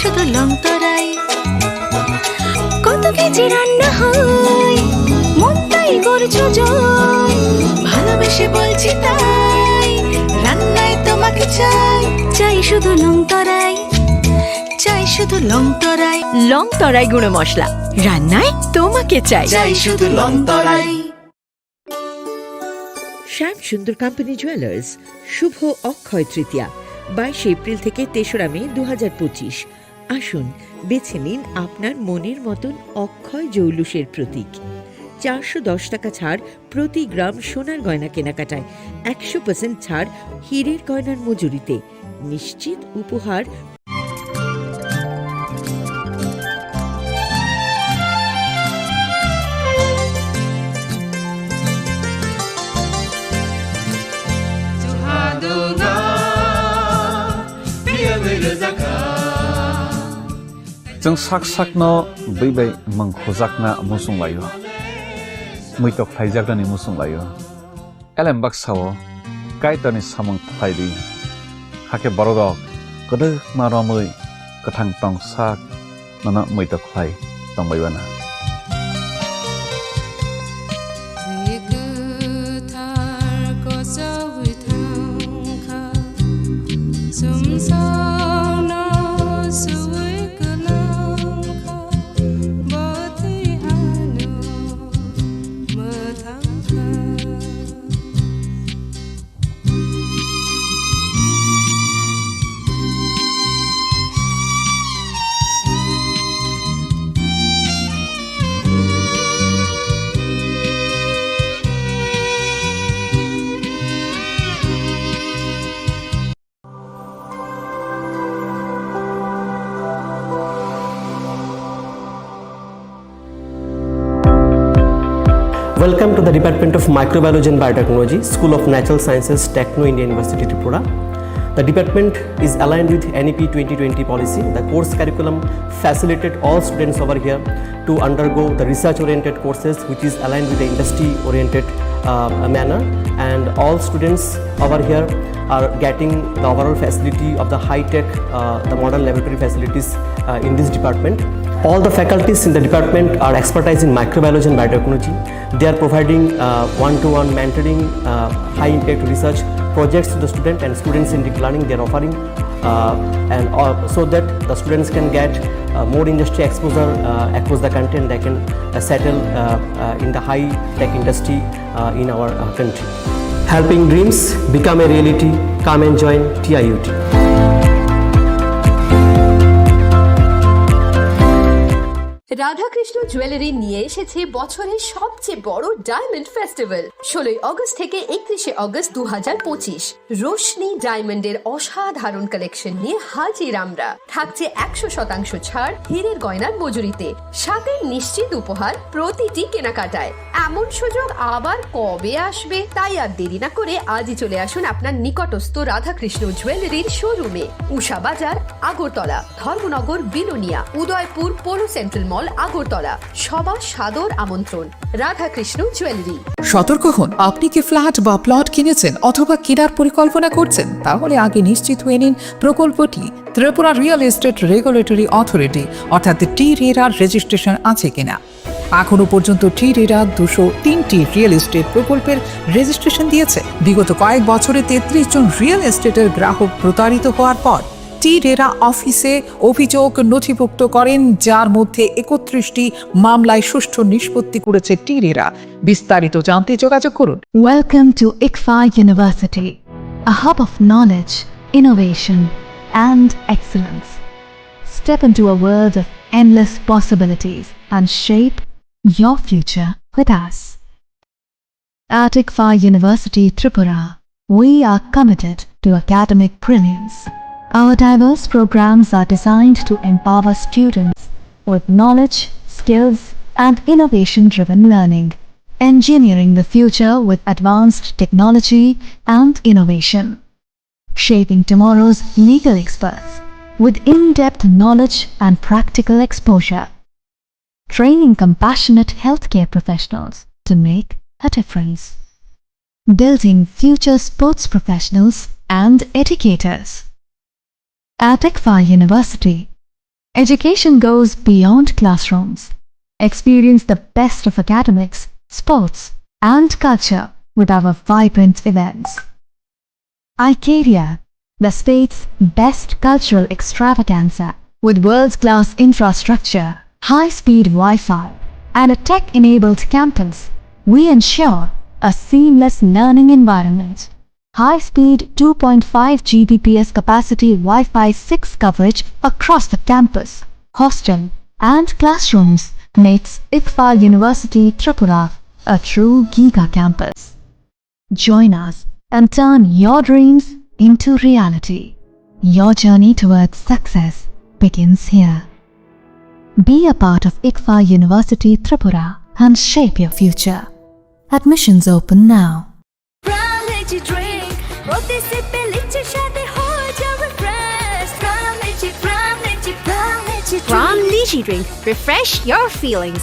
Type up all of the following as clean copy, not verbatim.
শুধু লং তরাই। কত কেজি রান্না হয়, মন তাই করছো জয়। ভালোবেসে বলছি তাই, রান্নায় তোমাকে চাই, চাই শুধু লং তরাই, চাই শুধু লং তরাই। লং তরাই গুঁড়ো মশলা, রান্নায় তোমাকে চাই, চাই শুধু লং তরাই। শ্যাম সুন্দর কোম্পানি জুয়েলার্স, শুভ অক্ষয় তৃতীয়া 22 এপ্রিল থেকে 3রা মে 2025। আসুন বেছে নিন আপনার মনের মতন অক্ষয় জৌলুসের প্রতীক। 410 টাকা ছাড় প্রতি গ্রাম সোনার গয়না কেনাকাটায়, 100% ছাড় হীরের গয়নার মজুরিতে, নিশ্চিত উপহার। जों साक साकनो बैबाय मंखजाकना मुसुं लायो मैतक थाइजागनि मुसुं लायो एलेम बाक्साओ कायतानि सामं थाइदि हाके बरदक गदो मारमै गथां टं साक नना मैतक Thai तंबायबाना Welcome to the Department of Microbiology and Biotechnology, School of Natural Sciences, Techno India University, Tripura. The department is aligned with NEP 2020 policy. The course curriculum facilitated all students over here to undergo the research-oriented courses, which is aligned with the industry-oriented manner. And all students over here are getting the overall facility of the high-tech, the modern laboratory facilities in this department. All the faculties in the department are expertise in microbiology and biotechnology. They are providing one-to-one mentoring, high-impact research projects to the student and students in deep learning. They are offering so that the students can get more industry exposure across the country, and they can settle in the high-tech industry in our country. Helping dreams become a reality. Come and join TIUT. Radhakrishna jewellery নিয়ে এসেছে বছরের সবচেয়ে বড় diamond festival 16 August থেকে 31 August 2025। Roshni ডায়মন্ডের অসাধারণ collection নিয়ে হাজির আমরা। থাকছে 100% ছাড় হীরের গয়নার মজুরিতে, সাথে নিশ্চিত উপহার প্রতিটি কেনাকাটায়। এমন সুযোগ আবার কবে আসবে? তাই আর দেরি না করে আজই চলে আসুন আপনার নিকটস্থ রাধাকৃষ্ণ জুয়েলারির শোরুমে। উষা বাজার, আগরতলা, ধর্মনগর, বিলোনিয়া, উদয়পুর, পৌর সেন্ট্রাল মল, আগরতলা। সবার সাদর আমন্ত্রণ। রাধাকৃষ্ণ জুয়েলারি। সতর্ক হন, আপনি কি ফ্ল্যাট বা প্লট কিনেছেন অথবা কেনার পরিকল্পনা করছেন? তাহলে আগে নিশ্চিত হয়ে নিন প্রকল্পটি Tripura real estate regulatory authority অর্থাৎ টি-রেরার রেজিস্ট্রেশন আছে কিনা। এখনো পর্যন্ত টি-রেরা 203টি রিয়েল এস্টেট প্রকল্পের রেজিস্ট্রেশন দিয়েছে। বিগত কয়েক বছরে 33 জন রিয়েল এস্টেটের গ্রাহক প্রতারিত হওয়ার পর টি-রেরা অফিসে অভিযোগ নথিভুক্ত করেন, যার মধ্যে 31টি মামলায় সুষ্ঠু নিষ্পত্তি করেছে টি-রেরা। বিস্তারিত জানতে যোগাযোগ করুন। Welcome to ICFA University, a hub of knowledge, innovation, and excellence. Step into a world of endless possibilities and shape your future with us. At ICFA University, Tripura, we are committed to academic brilliance. Our diverse programs are designed to empower students with knowledge, skills, and innovation-driven learning, engineering the future with advanced technology and innovation, shaping tomorrow's legal experts with in-depth knowledge and practical exposure, training compassionate healthcare professionals to make a difference, building future sports professionals and educators. At ICFA University, Education goes beyond classrooms. Experience the best of academics, sports, and culture with our vibrant events. Icaria, the state's best cultural extravaganza, with world-class infrastructure, high-speed Wi-Fi, and a tech-enabled campus, we ensure a seamless learning environment. High-speed 2.5 Gbps capacity Wi-Fi 6 coverage across the campus, hostel, and classrooms makes ICFA University Tripura a true giga campus. Join us and turn your dreams into reality. Your journey towards success begins here. Be a part of ICFA University Tripura and shape your future. Admissions open now. From Lychee Drink, refresh your feelings.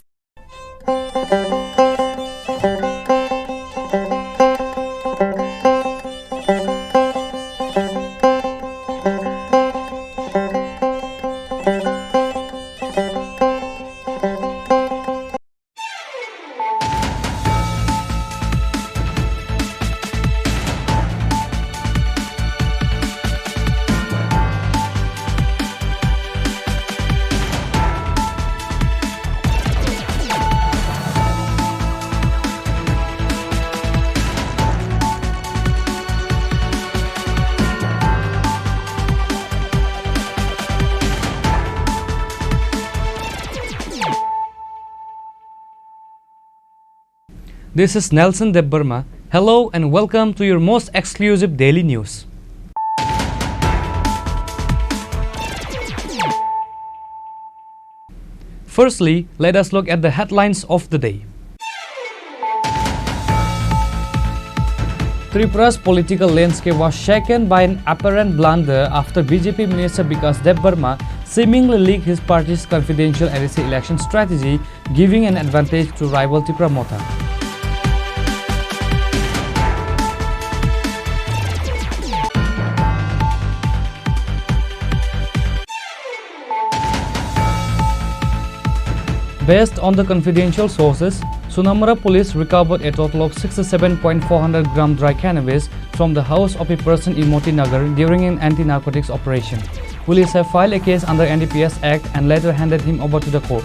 This is Nelson Debbarma. Hello and welcome to your most exclusive daily news. Firstly, let us look at the headlines of the day. Tripura's political landscape was shaken by an apparent blunder after BJP Minister Bikas Debbarma seemingly leaked his party's confidential NEC election strategy, giving an advantage to rival Tripura Mota. Based on the confidential sources, Sunamura police recovered a total of 67.400 gram dry cannabis from the house of a person in Moti Nagar during an anti-narcotics operation. Police have filed a case under NDPS Act and later handed him over to the court.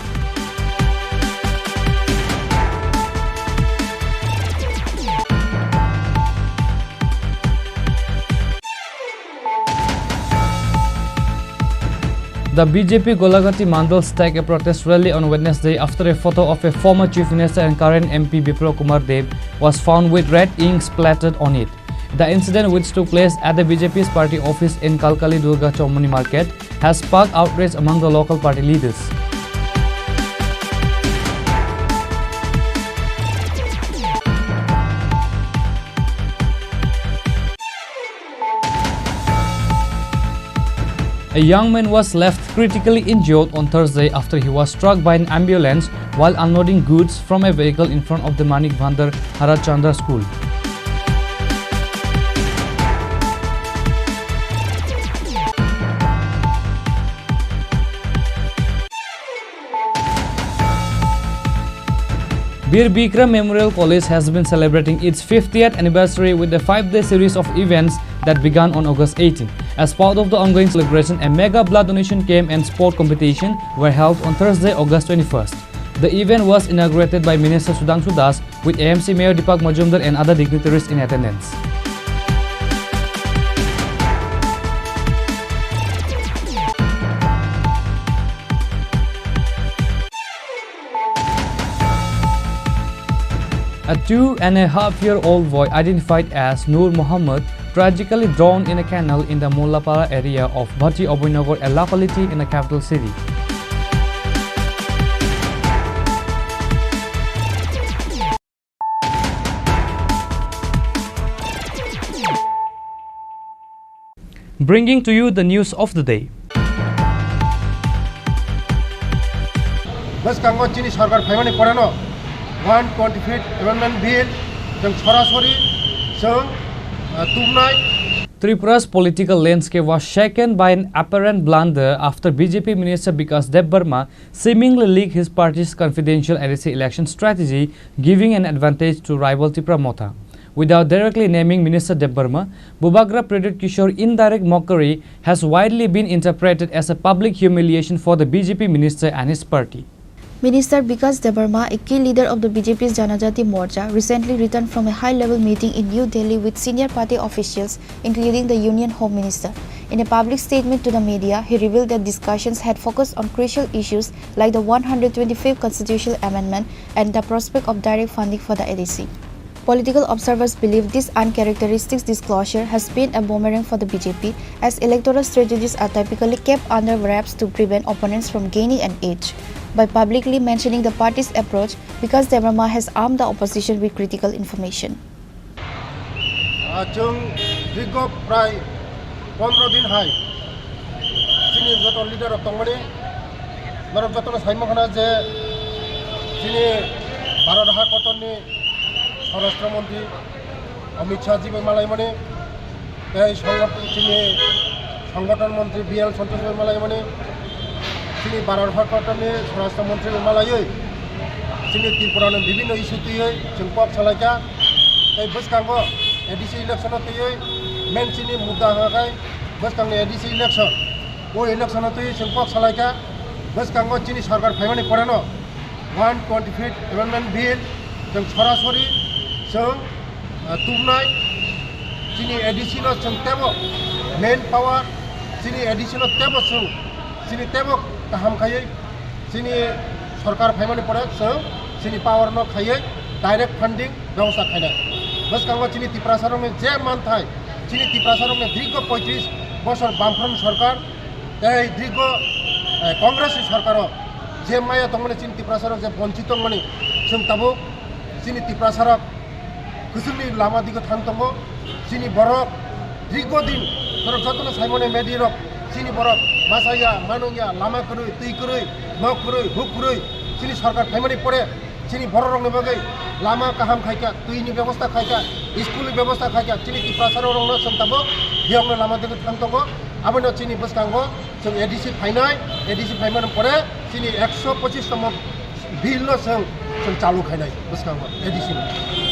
The BJP Golagati Mandal staged a protest rally on Wednesday after a photo of a former Chief Minister and current MP Bipro Kumar Dev was found with red ink splattered on it. The incident, which took place at the BJP's party office in Kalkali Durga Chomani Market, has sparked outrage among the local party leaders. A young man was left critically injured on Thursday after he was struck by an ambulance while unloading goods from a vehicle in front of the Manik Bhandar Harachandra school. Bir Bikram Memorial College has been celebrating its 50th anniversary with a 5-day series of events that began on August 18. As part of the ongoing celebration, a mega blood donation camp and sport competition were held on Thursday, August 21st. The event was inaugurated by Minister Sudhanshu Das with AMC Mayor Deepak Majumdar and other dignitaries in attendance. A 2.5-year-old boy identified as Noor Muhammad tragically drowned in a canal in the Mollapara area of Bhati Abhinagar, a locality in the capital city. Bringing to you the news of the day. West Bengal Chini Sarkar Faimani Korano 125th Amendment Bill जों सरासरि जों तुमनाय Tripura's political landscape was shaken by an apparent blunder after BJP Minister Bikas Debbarma seemingly leaked his party's confidential ADC election strategy, giving an advantage to rival Tripura Motha. Without directly naming Minister Debbarma, Bubagra Pradit Kishore's indirect mockery has widely been interpreted as a public humiliation for the BJP minister and his party. Minister Bikas Debbarma, a key leader of the BJP's Janajati Morcha, recently returned from a high-level meeting in New Delhi with senior party officials, including the Union Home Minister. In a public statement to the media, he revealed that discussions had focused on crucial issues like the 125th Constitutional Amendment and the prospect of direct funding for the ADC. Political observers believe this uncharacteristic disclosure has been a boomerang for the BJP, as electoral strategies are typically kept under wraps to prevent opponents from gaining an edge. By publicly mentioning the party's approach, Bikas Debbarma has armed the opposition with critical information. जों दीर्घ प्राय 15 दिन हाय जोंनि जत lidar दंमोन माने जतन साइमखना जे जोंनि भारत हादरनि स्वराष्ट्र मन्त्री अमित शाह जी मालाय माने जोंनि संगठन मंत्री BL सन्तोष मालाय माने जोंनि भारत हादरनि स्वराष्ट्र मन्त्री मालायै जोंनि त्रिपुरानि विभिन्न इस्यु तैयै जों पक सालायका बसकांगो ADC इलेक्शन तैयै मेन जोंनि मुद्दा हाय बसकांगनि ADC इलेक्शन ओ इलेक्शन तैयै जों पक सालायका बसकांगो जोंनि सरकार फायमानि परानो 125th Amendment बिल जों सरासरि जों तुमनाय जोंनि ADC नो जों तेबो मेन पावर जोंनि ADC नो तेबो जोंनि तेबो गाहाम खायै जोंनि सरकार फायमानि परे जोंनि पावर नो खायै डायरेक्ट फंडिंग व्यवस्था खायनाय बसकांगो जोंनि त्रिपुरा में जे मानथाय जोंनि त्रिपुरा में दीर्घ 35 बছর बामफ्रंट सरकार दीर्घ कांग्रेस सरकार जे माया दंमोन जोंनि त्रिपुरा जे वंचित दंमोन जों दाबो जोंनि त्रिपुरा गोजौनि लामा दिगो थां दङ जोंनि बरक दीर्घ दिन जतन साइमने मेडिरक जोंनि बरक मासाया मानंगिया लामा करै दै करै न करै हुक करै जोंनि सरकार फायमानि परे जोंनि बर रंनि बागै लामा गाहाम खायका दैनि व्यवस्था खायका स्कुलनि व्यवस्था खायका जोंनि त्रिपुरा रंनो जों दाबो बेयावनो लामा दिगो थां दङ आबनो जोंनि बसकांगो जों ADC फायमानि परे जोंनि 125 तम बिलनो जों चालू खायनाय बसकांगो ADC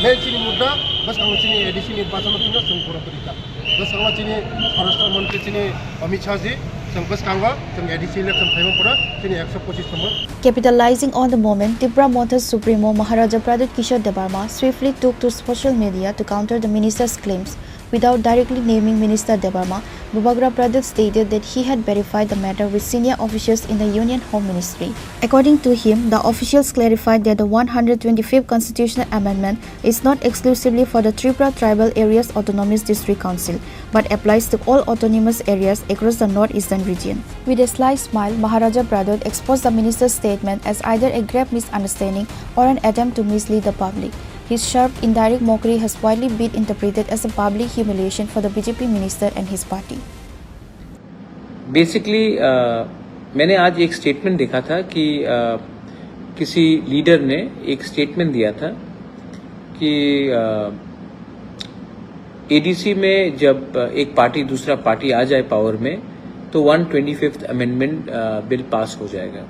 मेन जोंनि मुद्दा बसकांगो जोंनि ADC निर्वाचन जों बर'फोरनिका बसकांगो जोंनि स्वराष्ट्र मंत्री जोंनि अमित शाह जी जों बसकांगो जों ADC इलेक्शन फायमानि परे जोंनि 125 तम Capitalizing on the moment, Tripura Motha's Supremo Maharaja Pradit Kishore Debbarma swiftly took to social media to counter the minister's claims. Without directly naming Minister Debbarma, Bubagra Pradit stated that he had verified the matter with senior officials in the Union Home Ministry. According to him, the officials clarified that the 125th Constitutional Amendment is not exclusively for the Tripura Tribal Areas Autonomous District Council, but applies to all autonomous areas across the northeastern region. With a sly smile, Maharaja Pradit exposed the minister's statement as either a grave misunderstanding or an attempt to mislead the public. His sharp, indirect mockery has widely been interpreted as a public humiliation for the BJP minister and his party. Basically, मैंने आज एक statement देखा था कि किसी leader ने एक statement दिया था कि ADC में जब एक पार्टी दूसरा पार्टी आ जाए पावर में तो 125th अमेंडमेंट बिल पास हो जाएगा।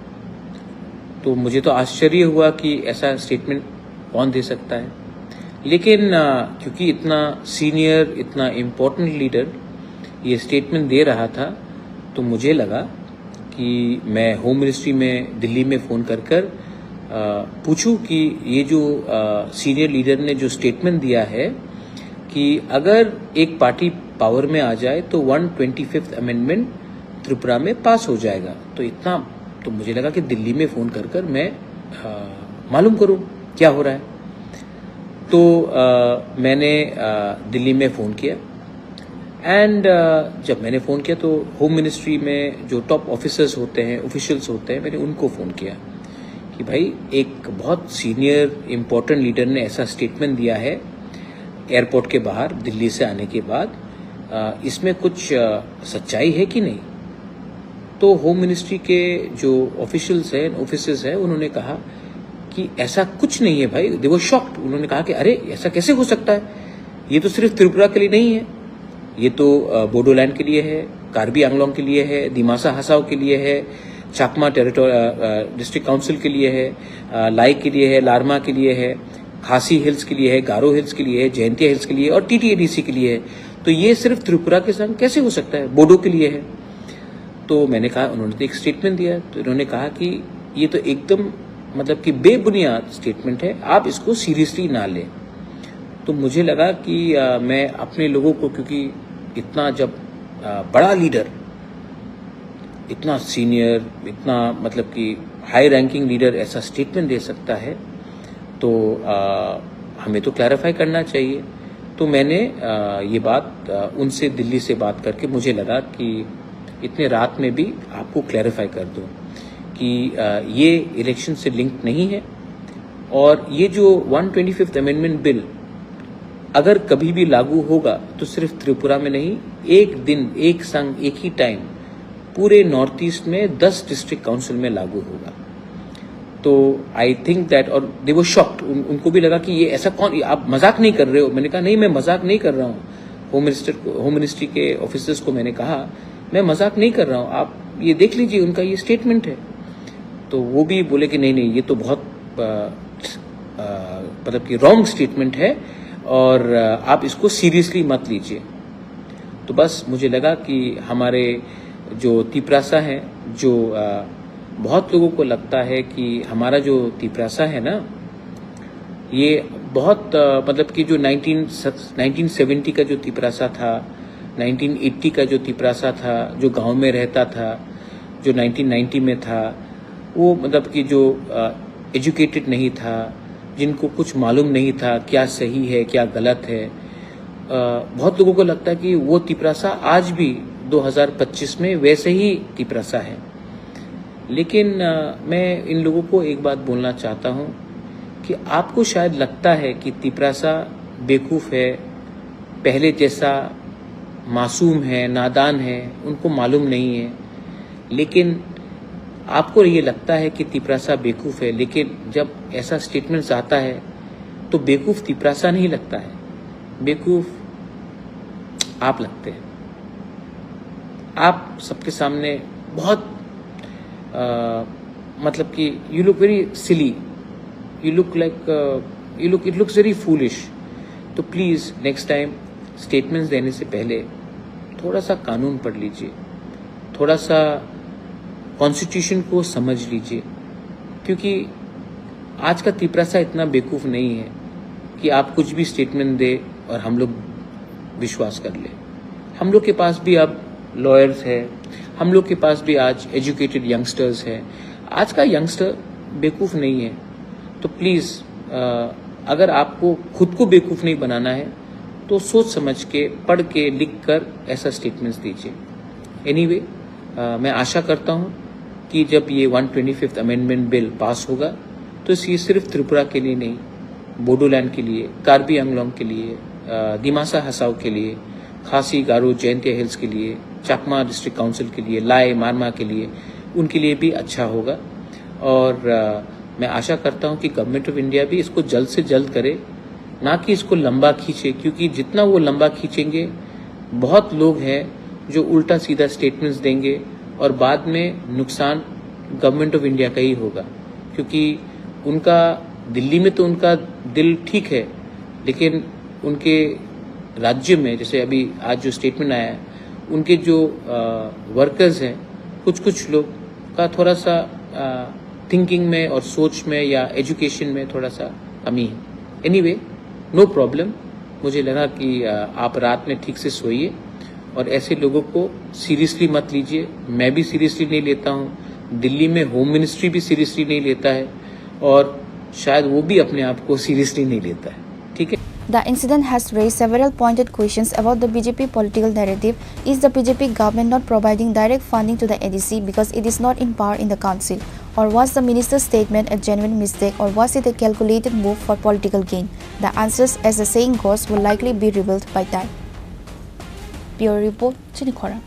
तो मुझे तो आश्चर्य हुआ कि ऐसा स्टेटमेंट कौन दे सकता है, लेकिन क्योंकि इतना सीनियर इतना इम्पोर्टेंट लीडर ये स्टेटमेंट दे रहा था तो मुझे लगा कि मैं होम मिनिस्ट्री में दिल्ली में फ़ोन कर पूछूं कि ये जो सीनियर लीडर ने जो स्टेटमेंट दिया है कि अगर एक पार्टी पावर में आ जाए तो 125th अमेंडमेंट त्रिपुरा में पास हो जाएगा। तो इतना तो मुझे लगा कि दिल्ली में फ़ोन कर मैं मालूम करूं क्या हो रहा है। तो मैंने दिल्ली में फ़ोन किया एंड जब मैंने फ़ोन किया तो होम मिनिस्ट्री में जो टॉप ऑफिसर्स होते हैं ऑफिशियल्स होते हैं मैंने उनको फ़ोन किया कि भाई एक बहुत सीनियर इम्पोर्टेंट लीडर ने ऐसा स्टेटमेंट दिया है एयरपोर्ट के बाहर दिल्ली से आने के बाद, इसमें कुछ सच्चाई है कि नहीं। तो होम मिनिस्ट्री के जो ऑफिशियल्स हैं ऑफिसर्स हैं उन्होंने कहा कि ऐसा कुछ नहीं है भाई। दे वर शॉक्ड। उन्होंने कहा कि अरे ऐसा कैसे हो सकता है, ये तो सिर्फ त्रिपुरा के लिए नहीं है, ये तो बोडोलैंड के लिए है, कार्बी आंगलोंग के लिए है, दिमासा हसाओ के लिए है, चाकमा डिस्ट्रिक्ट काउंसिल के लिए है, लाई के लिए है, लारमा के लिए है, खासी हिल्स के लिए है, गारो हिल्स के लिए है, जयंतिया हिल्स के लिए और TTADC के लिए है। तो ये सिर्फ त्रिपुरा के संग कैसे हो सकता है, बोडो के लिए है। तो मैंने कहा, उन्होंने तो एक स्टेटमेंट दिया, तो इन्होंने कहा कि ये तो एकदम मतलब कि बेबुनियाद स्टेटमेंट है, आप इसको सीरियसली ना लें। तो मुझे लगा कि मैं अपने लोगों को, क्योंकि इतना जब बड़ा लीडर, इतना सीनियर, इतना मतलब कि हाई रैंकिंग लीडर ऐसा स्टेटमेंट दे सकता है, तो हमें तो क्लैरिफाई करना चाहिए। तो मैंने ये बात उनसे दिल्ली से बात करके मुझे लगा कि इतने रात में भी आपको क्लैरिफाई कर दूं कि ये इलेक्शन से लिंक नहीं है, और ये जो 125th अमेंडमेंट बिल अगर कभी भी लागू होगा तो सिर्फ त्रिपुरा में नहीं, एक दिन, एक संग, एक ही टाइम पूरे नॉर्थ ईस्ट में 10 डिस्ट्रिक्ट काउंसिल में लागू होगा। तो आई थिंक दैट, और दे वर शॉक्ड, उनको भी लगा कि ये ऐसा कौन, आप मजाक नहीं कर रहे हो। मैंने कहा नहीं, मैं मजाक नहीं कर रहा हूँ। होम मिनिस्ट्री के ऑफिसर्स को मैंने कहा मैं मजाक नहीं कर रहा हूँ, आप ये देख लीजिए, उनका ये स्टेटमेंट है। तो वो भी बोले कि नहीं, ये तो बहुत मतलब कि रॉन्ग स्टेटमेंट है और आप इसको सीरियसली मत लीजिए। तो बस मुझे लगा कि हमारे जो तिपरासा हैं, जो बहुत लोगों को लगता है कि हमारा जो तिपरासा है ना, ये बहुत मतलब कि जो 1970 का जो तिपरासा था, 1980 का जो तिपरासा था, जो गांव में रहता था, जो 1990 में था, वो मतलब कि जो एजुकेटेड नहीं था, जिनको कुछ मालूम नहीं था क्या सही है क्या गलत है, बहुत लोगों को लगता है कि वो तिपरासा आज भी 2025 में वैसे ही तिपरासा है। लेकिन मैं इन लोगों को एक बात बोलना चाहता हूँ कि आपको शायद लगता है कि तिपरासा बेवकूफ़ है, पहले जैसा मासूम है, नादान है, उनको मालूम नहीं है। लेकिन आपको ये लगता है कि तिपरासा बेवकूफ़ है, लेकिन जब ऐसा स्टेटमेंट्स आता है तो बेवकूफ़ तिपरासा नहीं लगता है, बेवकूफ़ आप लगते हैं। आप सबके सामने बहुत मतलब कि you look very silly, you look like it looks very foolish. तो प्लीज़ नेक्स्ट टाइम स्टेटमेंट्स देने से पहले थोड़ा सा कानून पढ़ लीजिए, थोड़ा सा कॉन्स्टिट्यूशन को समझ लीजिए, क्योंकि आज का तिपरासा इतना बेवकूफ़ नहीं है कि आप कुछ भी स्टेटमेंट दे और हम लोग विश्वास कर ले। हम लोग के पास भी अब लॉयर्स है, हम लोग के पास भी आज एजुकेटेड यंगस्टर्स है। आज का यंगस्टर बेवकूफ़ नहीं है। तो प्लीज़ अगर आपको खुद को बेवकूफ़ नहीं बनाना है तो सोच समझ के, पढ़ के, लिख कर ऐसा स्टेटमेंट्स दीजिए। एनीवे, मैं आशा करता हूँ कि जब ये 125th अमेंडमेंट बिल पास होगा तो ये सिर्फ त्रिपुरा के लिए नहीं, बोडोलैंड के लिए, कार्बी आंगलोंग के लिए, दिमासा हसाओ के लिए, खासी गारो जयंतिया हिल्स के लिए, चाकमा डिस्ट्रिक्ट काउंसिल के लिए, लाई मारमा के लिए, उनके लिए भी अच्छा होगा। और मैं आशा करता हूं कि गवर्नमेंट ऑफ इंडिया भी इसको जल्द से जल्द करे, ना कि इसको लंबा खींचे, क्योंकि जितना वो लंबा खींचेंगे बहुत लोग हैं जो उल्टा सीधा स्टेटमेंट्स देंगे और बाद में नुकसान गवर्नमेंट ऑफ इंडिया का ही होगा। क्योंकि उनका दिल्ली में तो उनका दिल ठीक है, लेकिन उनके राज्य में, जैसे अभी आज जो स्टेटमेंट आया है, उनके जो वर्कर्स हैं, कुछ लोग का थोड़ा सा थिंकिंग में और सोच में या एजुकेशन में थोड़ा सा कमी है। Anyway, no problem. मुझे लगा कि आप रात में ठीक से सोइए और ऐसे लोगों को सीरियसली मत लीजिए। मैं भी सीरियसली नहीं लेता हूँ, दिल्ली में होम मिनिस्ट्री भी सीरियसली नहीं लेता है और शायद वो भी अपने आप को सीरियसली नहीं लेता है। ठीक है। The incident has raised several pointed questions about the BJP political narrative. Is the BJP government not providing direct funding to the ADC because it is not in power in the council? Or was the minister's statement a genuine mistake, or was it a calculated move for political gain? The answers, as the saying goes, will likely be revealed by time. Bureau Report, Chinikhora.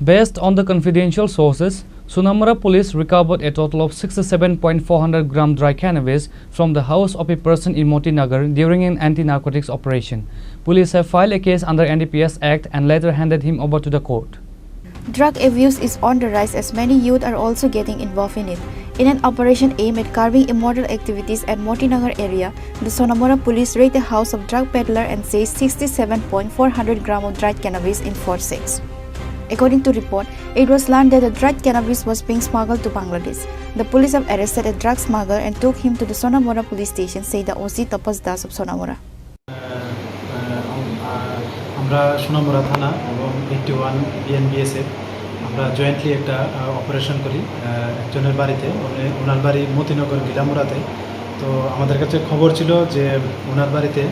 Based on the confidential sources, Sonamara police recovered a total of 67.400 gram dry cannabis from the house of a person in Moti Nagar during an anti-narcotics operation. Police have filed a case under NDPS Act and later handed him over to the court. Drug abuse is on the rise as many youth are also getting involved in it. In an operation aimed at curbing immoral activities at Motinagar area, the Sonamora police raided a house of drug peddler and seized 67.400 gram of dried cannabis in Fort 6. According to report, it was learned that the dried cannabis was being smuggled to Bangladesh. The police have arrested a drug smuggler and took him to the Sonamora police station, said the OC Tapas Das of Sonamora. আমরা সোনামুড়া থানা এবং 81 বিএনবিএসএফ আমরা jointly একটা operation করি একজনের বাড়িতে, ওনার বাড়ি মতিনগর গিলামুড়াতে। তো আমাদের কাছে খবর ছিল যে ওনার বাড়িতে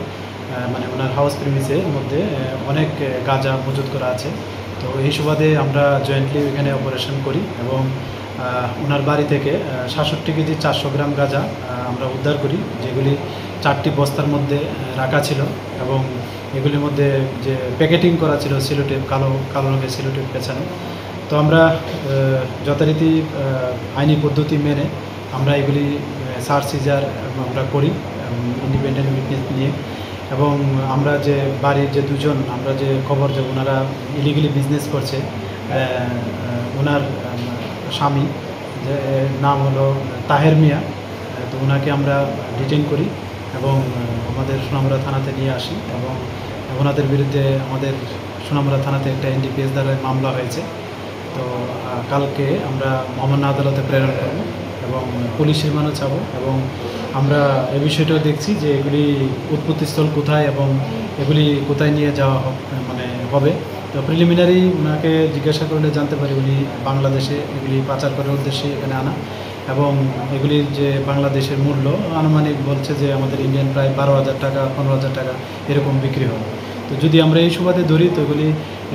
মানে ওনার হাউস প্রিমিসের মধ্যে অনেক গাঁজা মজুত করা আছে। তো এই সুবাদে আমরা জয়েন্টলি ওইখানে অপারেশন করি এবং ওনার বাড়ি থেকে 67 কেজি 400 গ্রাম গাঁজা আমরা উদ্ধার করি, যেগুলি 4টি বস্তার মধ্যে রাখা ছিল এবং এগুলির মধ্যে যে প্যাকেটিং করা ছিল সিলোটেপ, কালো রঙের সিলোটেপ পেছানো। তো আমরা যথারীতি আইনি পদ্ধতি মেনে আমরা এগুলি সার্চ সিজার আমরা করি ইন্ডিপেন্ডেন্ট উইটনেস নিয়ে। এবং আমরা যে বাড়ির যে দুজন আমরা যে খবর যে ওনারা ইলিগালি বিজনেস করছে, ওনার স্বামী যে নাম হলো তাহের মিয়া, তো ওনাকে আমরা ডিটেইন করি এবং আমাদের সোনামুড়া থানাতে নিয়ে আসি এবং ওনাদের বিরুদ্ধে আমাদের সোনামুড়া থানাতে একটা এনডিপিএস দ্বারা মামলা হয়েছে। তো কালকে আমরা মহামান্য আদালতে প্রেরণ করব এবং পুলিশ রিমান্ডও চাবো এবং আমরা এ বিষয়টাও দেখছি যে এগুলি উৎপত্তিস্থল কোথায় এবং এগুলি কোথায় নিয়ে যাওয়া মানে হবে। তো প্রিলিমিনারি ওনাকে জিজ্ঞাসা করলে জানতে পারি উনি বাংলাদেশে এগুলি পাচার করার উদ্দেশ্যে এখানে আনা এবং এগুলির যে বাংলাদেশের মূল্য আনুমানিক বলছে যে আমাদের ইন্ডিয়ান প্রায় 12,000 টাকা 15,000 টাকা এরকম বিক্রি হয়। তো যদি আমরা এই সুবাদে ধরি তো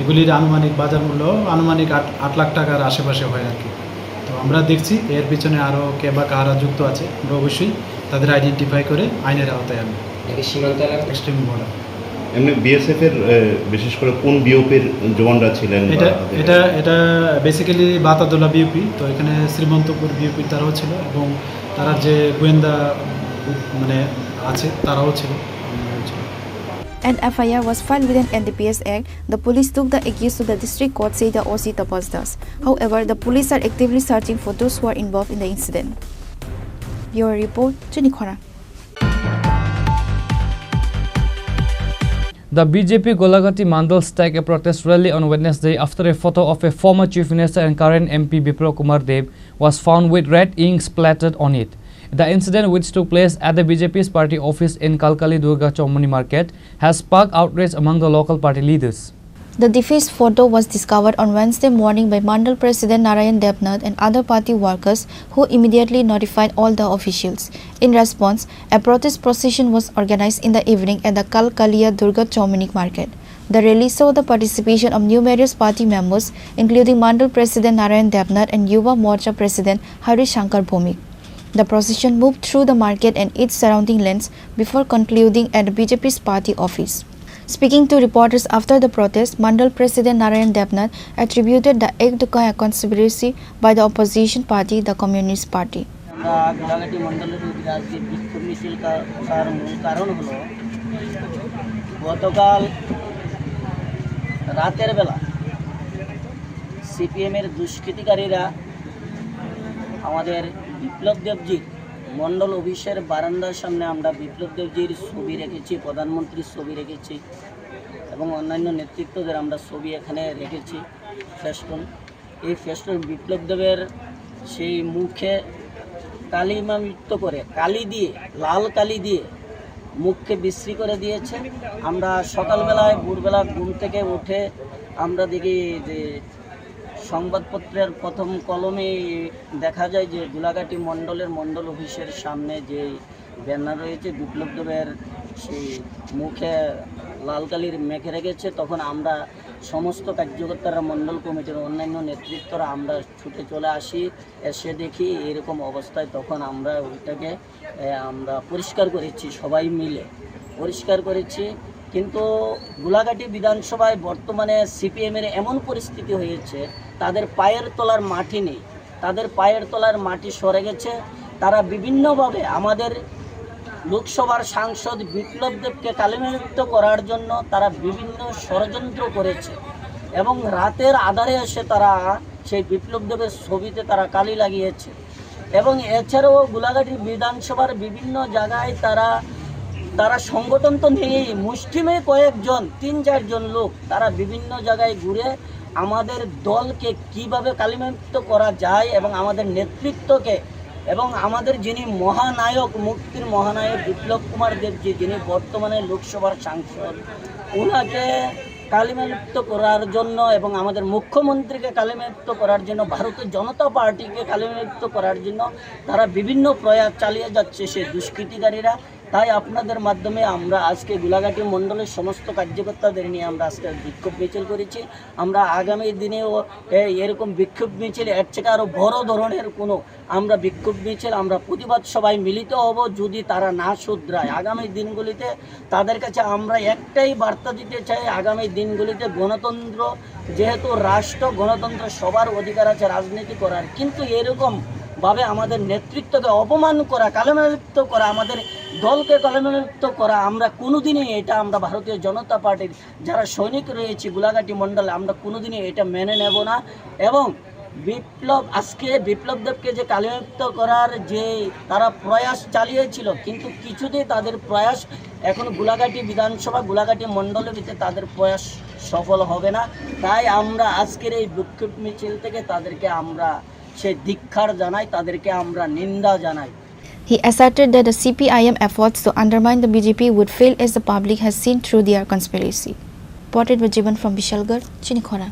এগুলির আনুমানিক বাজার মূল্য আনুমানিক 8 লাখ টাকার আশেপাশে হয় আর কি। তো আমরা দেখছি এর পিছনে আরও কে বা কারা যুক্ত আছে, আমরা অবশ্যই তাদের আইডেন্টিফাই করে আইনের আওতায় আনবো। সীমান্ত এলাকা এক্সট্রিম বর্ডার। এমনি বিএসএফ এর বিশেষ করে কোন বিওপির জওয়ানরা ছিলেন? এটা বেসিক্যালি বাতাদোলা বিওপি। তো এখানে শ্রীমন্তপুর বিওপির তারাও ছিল এবং তারা যে গোয়েন্দা মানে আছে তারাও ছিল। An FIR was filed with an NDPS Act. The police took the accused to the district court, said the OC Tapas Das. However, the police are actively searching for those who are involved in the incident. Bureau Report, Chunikhora. The BJP Golagati Mandal staged a protest rally on Wednesday after a photo of a former Chief Minister and current MP Bipro Kumar Dev was found with red ink splattered on it. The incident, which took place at the BJP's party office in Kalkali Durga Chaumani Market, has sparked outrage among the local party leaders. The defaced photo was discovered on Wednesday morning by Mandal President Narayan Debnath and other party workers, who immediately notified all the officials. In response, a protest procession was organized in the evening at the Kalkalia Durga Chaumani Market. The rally saw the participation of numerous party members, including Mandal President Narayan Debnath and Yuva Morcha President Hari Shankar Bhumik. The procession moved through the market and its surrounding lands before concluding at the BJP's party office. Speaking to reporters after the protest, Mandal President Narayan Debnath attributed the act to a conspiracy by the opposition party, the Communist Party. গতকাল রাতের বেলা সিপিএমের দুষ্কৃতিকারীরা আমাদের বিপ্লব দেবজির মণ্ডল অফিসের বারান্দার সামনে আমরা বিপ্লব দেবজির ছবি রেখেছি, প্রধানমন্ত্রীর ছবি রেখেছি এবং অন্যান্য নেতৃত্বদের আমরা ছবি এখানে রেখেছি ফেস্টুন। এই ফেস্টুন বিপ্লব দেবের সেই মুখে কালিমাযুক্ত করে কালি দিয়ে, লাল কালি দিয়ে মুখকে বিশ্রী করে দিয়েছে। আমরা সকালবেলায় ভোরবেলা ঘুম থেকে উঠে আমরা দেখি যে সংবাদপত্রের প্রথম কলমে দেখা যায় যে গোলাঘাটি মণ্ডলের মণ্ডল অফিসের সামনে যে ব্যানার রয়েছে বিপ্লব দেবের সেই মুখে লাল কালির মেখে রেখেছে। তখন আমরা সমস্ত কার্যকর্তারা মণ্ডল কমিটির অন্যান্য নেতৃত্বরা আমরা ছুটে চলে আসি, এসে দেখি এরকম অবস্থায়। তখন আমরা ওইটাকে আমরা পরিষ্কার করেছি, সবাই মিলে পরিষ্কার করেছি। কিন্তু গোলাঘাটি বিধানসভায় বর্তমানে সিপিএমের এমন পরিস্থিতি হয়েছে তাদের পায়ের তলার মাটি নেই। তাদের পায়ের তলার মাটি সরে গেছে। তারা বিভিন্নভাবে আমাদের লোকসভার সাংসদ বিপ্লব দেবকে কালিমালিপ্ত করার জন্য তারা বিভিন্ন ষড়যন্ত্র করেছে এবং রাতের আধারে এসে তারা সেই বিপ্লব দেবের ছবিতে তারা কালি লাগিয়েছে। এবং এছাড়াও গোলাঘাটি বিধানসভার বিভিন্ন জায়গায় তারা সংগঠন তো নেই, মুষ্টিমে কয়েকজন ৩-৪ জন লোক তারা বিভিন্ন জায়গায় ঘুরে আমাদের দলকে কিভাবে কালিমালিপ্ত করা যায় এবং আমাদের নেতৃত্বকে এবং আমাদের যিনি মহানায়ক, মুক্তির মহানায়ক বিপ্লব কুমার দেবজি, যিনি বর্তমানে লোকসভার সাংসদ, ওনাকে কালিমালিপ্ত করার জন্য এবং আমাদের মুখ্যমন্ত্রীকে কালিমালিপ্ত করার জন্য, ভারতীয় জনতা পার্টিকে কালিমালিপ্ত করার জন্য তারা বিভিন্ন প্রয়াস চালিয়ে যাচ্ছে সেই দুষ্কৃতিকারীরা। তাই আপনাদের মাধ্যমে আমরা আজকে গোলাঘাটি মণ্ডলের সমস্ত কার্যকর্তাদের নিয়ে আমরা আজকে বিক্ষোভ মিছিল করেছি। আমরা আগামী দিনেও এরকম বিক্ষোভ মিছিল এর থেকে আরও বড় ধরনের কোনো আমরা বিক্ষোভ মিছিল, আমরা প্রতিবাদ সবাই মিলিত হব যদি তারা না শুধরায়। আগামী দিনগুলিতে তাদের কাছে আমরা একটাই বার্তা দিতে চাই, আগামী দিনগুলিতে গণতন্ত্র, যেহেতু রাষ্ট্র, গণতন্ত্র সবার অধিকার আছে রাজনীতি করার, কিন্তু এরকম ভাবে আমাদের নেতৃত্বকে অপমান করা, কালিমালিপ্ত করা, আমাদের দলকে কালিমালিপ্ত করা আমরা কোনোদিনই এটা আমরা ভারতীয় জনতা পার্টির যারা সৈনিক রয়েছে গোলাঘাটি মণ্ডলে আমরা কোনোদিনই এটা মেনে নেব না। এবং আজকে বিপ্লব দেবকে যে কালিমালিপ্ত করার যে তারা প্রয়াস চালিয়েছিল, কিন্তু কিছুতেই তাদের প্রয়াস এখন গোলাঘাটি বিধানসভা, গোলাঘাটি মণ্ডলের ভিতরে তাদের প্রয়াস সফল হবে না। তাই আমরা আজকের এই বিক্ষোভ মিছিল থেকে তাদেরকে আমরা সেই ধিক্কার জানাই, তাদেরকে আমরা নিন্দা জানাই। He asserted that the CPIM efforts to undermine the BJP would fail as the public has seen through their conspiracy. Reported by Jivan from Bishalgarh, Chinikhora.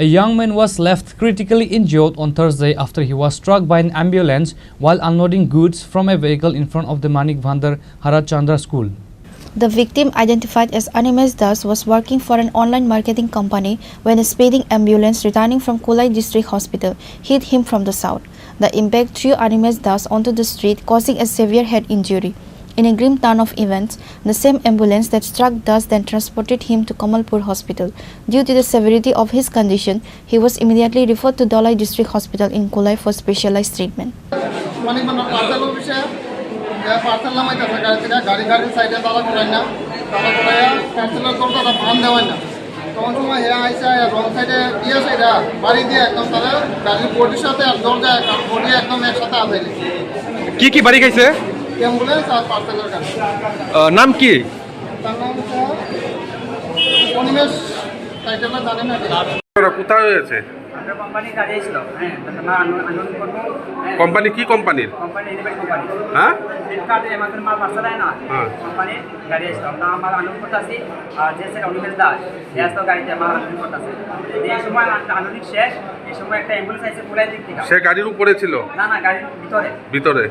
A young man was left critically injured on Thursday after he was struck by an ambulance while unloading goods from a vehicle in front of the Manik Bhandar Harat Chandra school. The victim, identified as Animesh Das, was working for an online marketing company when a speeding ambulance returning from Kolai District Hospital hit him from the south. The impact threw Animesh Das onto the street, causing a severe head injury. In a grim turn of events, the same ambulance that struck Das then transported him to Kamalpur Hospital. Due to the severity of his condition, he was immediately referred to Dholai District Hospital in Kolai for specialized treatment. Parcel নামাইতেছে গাড়ি থেকে, গাড়ির সাইডে তালা করাই না, তালা করাইয়া পার্সেলের কলকাতা ভান দেওয়াই না। তখন সময় হ্যাঁ আইসা রং সাইডে দিয়েছে এটা বাড়ি দিয়ে একদম তাহলে গাড়ির বডির সাথে আর দরজা বডি একদম একসাথে আছে। কি কি বাড়ি খাইছে? অ্যাম্বুলেন্স আর পার্সেলের গাড়ি। নাম কি? তার নাম হচ্ছে অনিমেষ, টাইটেলটা জানেন না। কোথায় হয়েছে? কোম্পানি কি কোম্পানির? হ্যাঁ, সে গাড়ির উপরে ছিল? না, গাড়ির ভিতরে।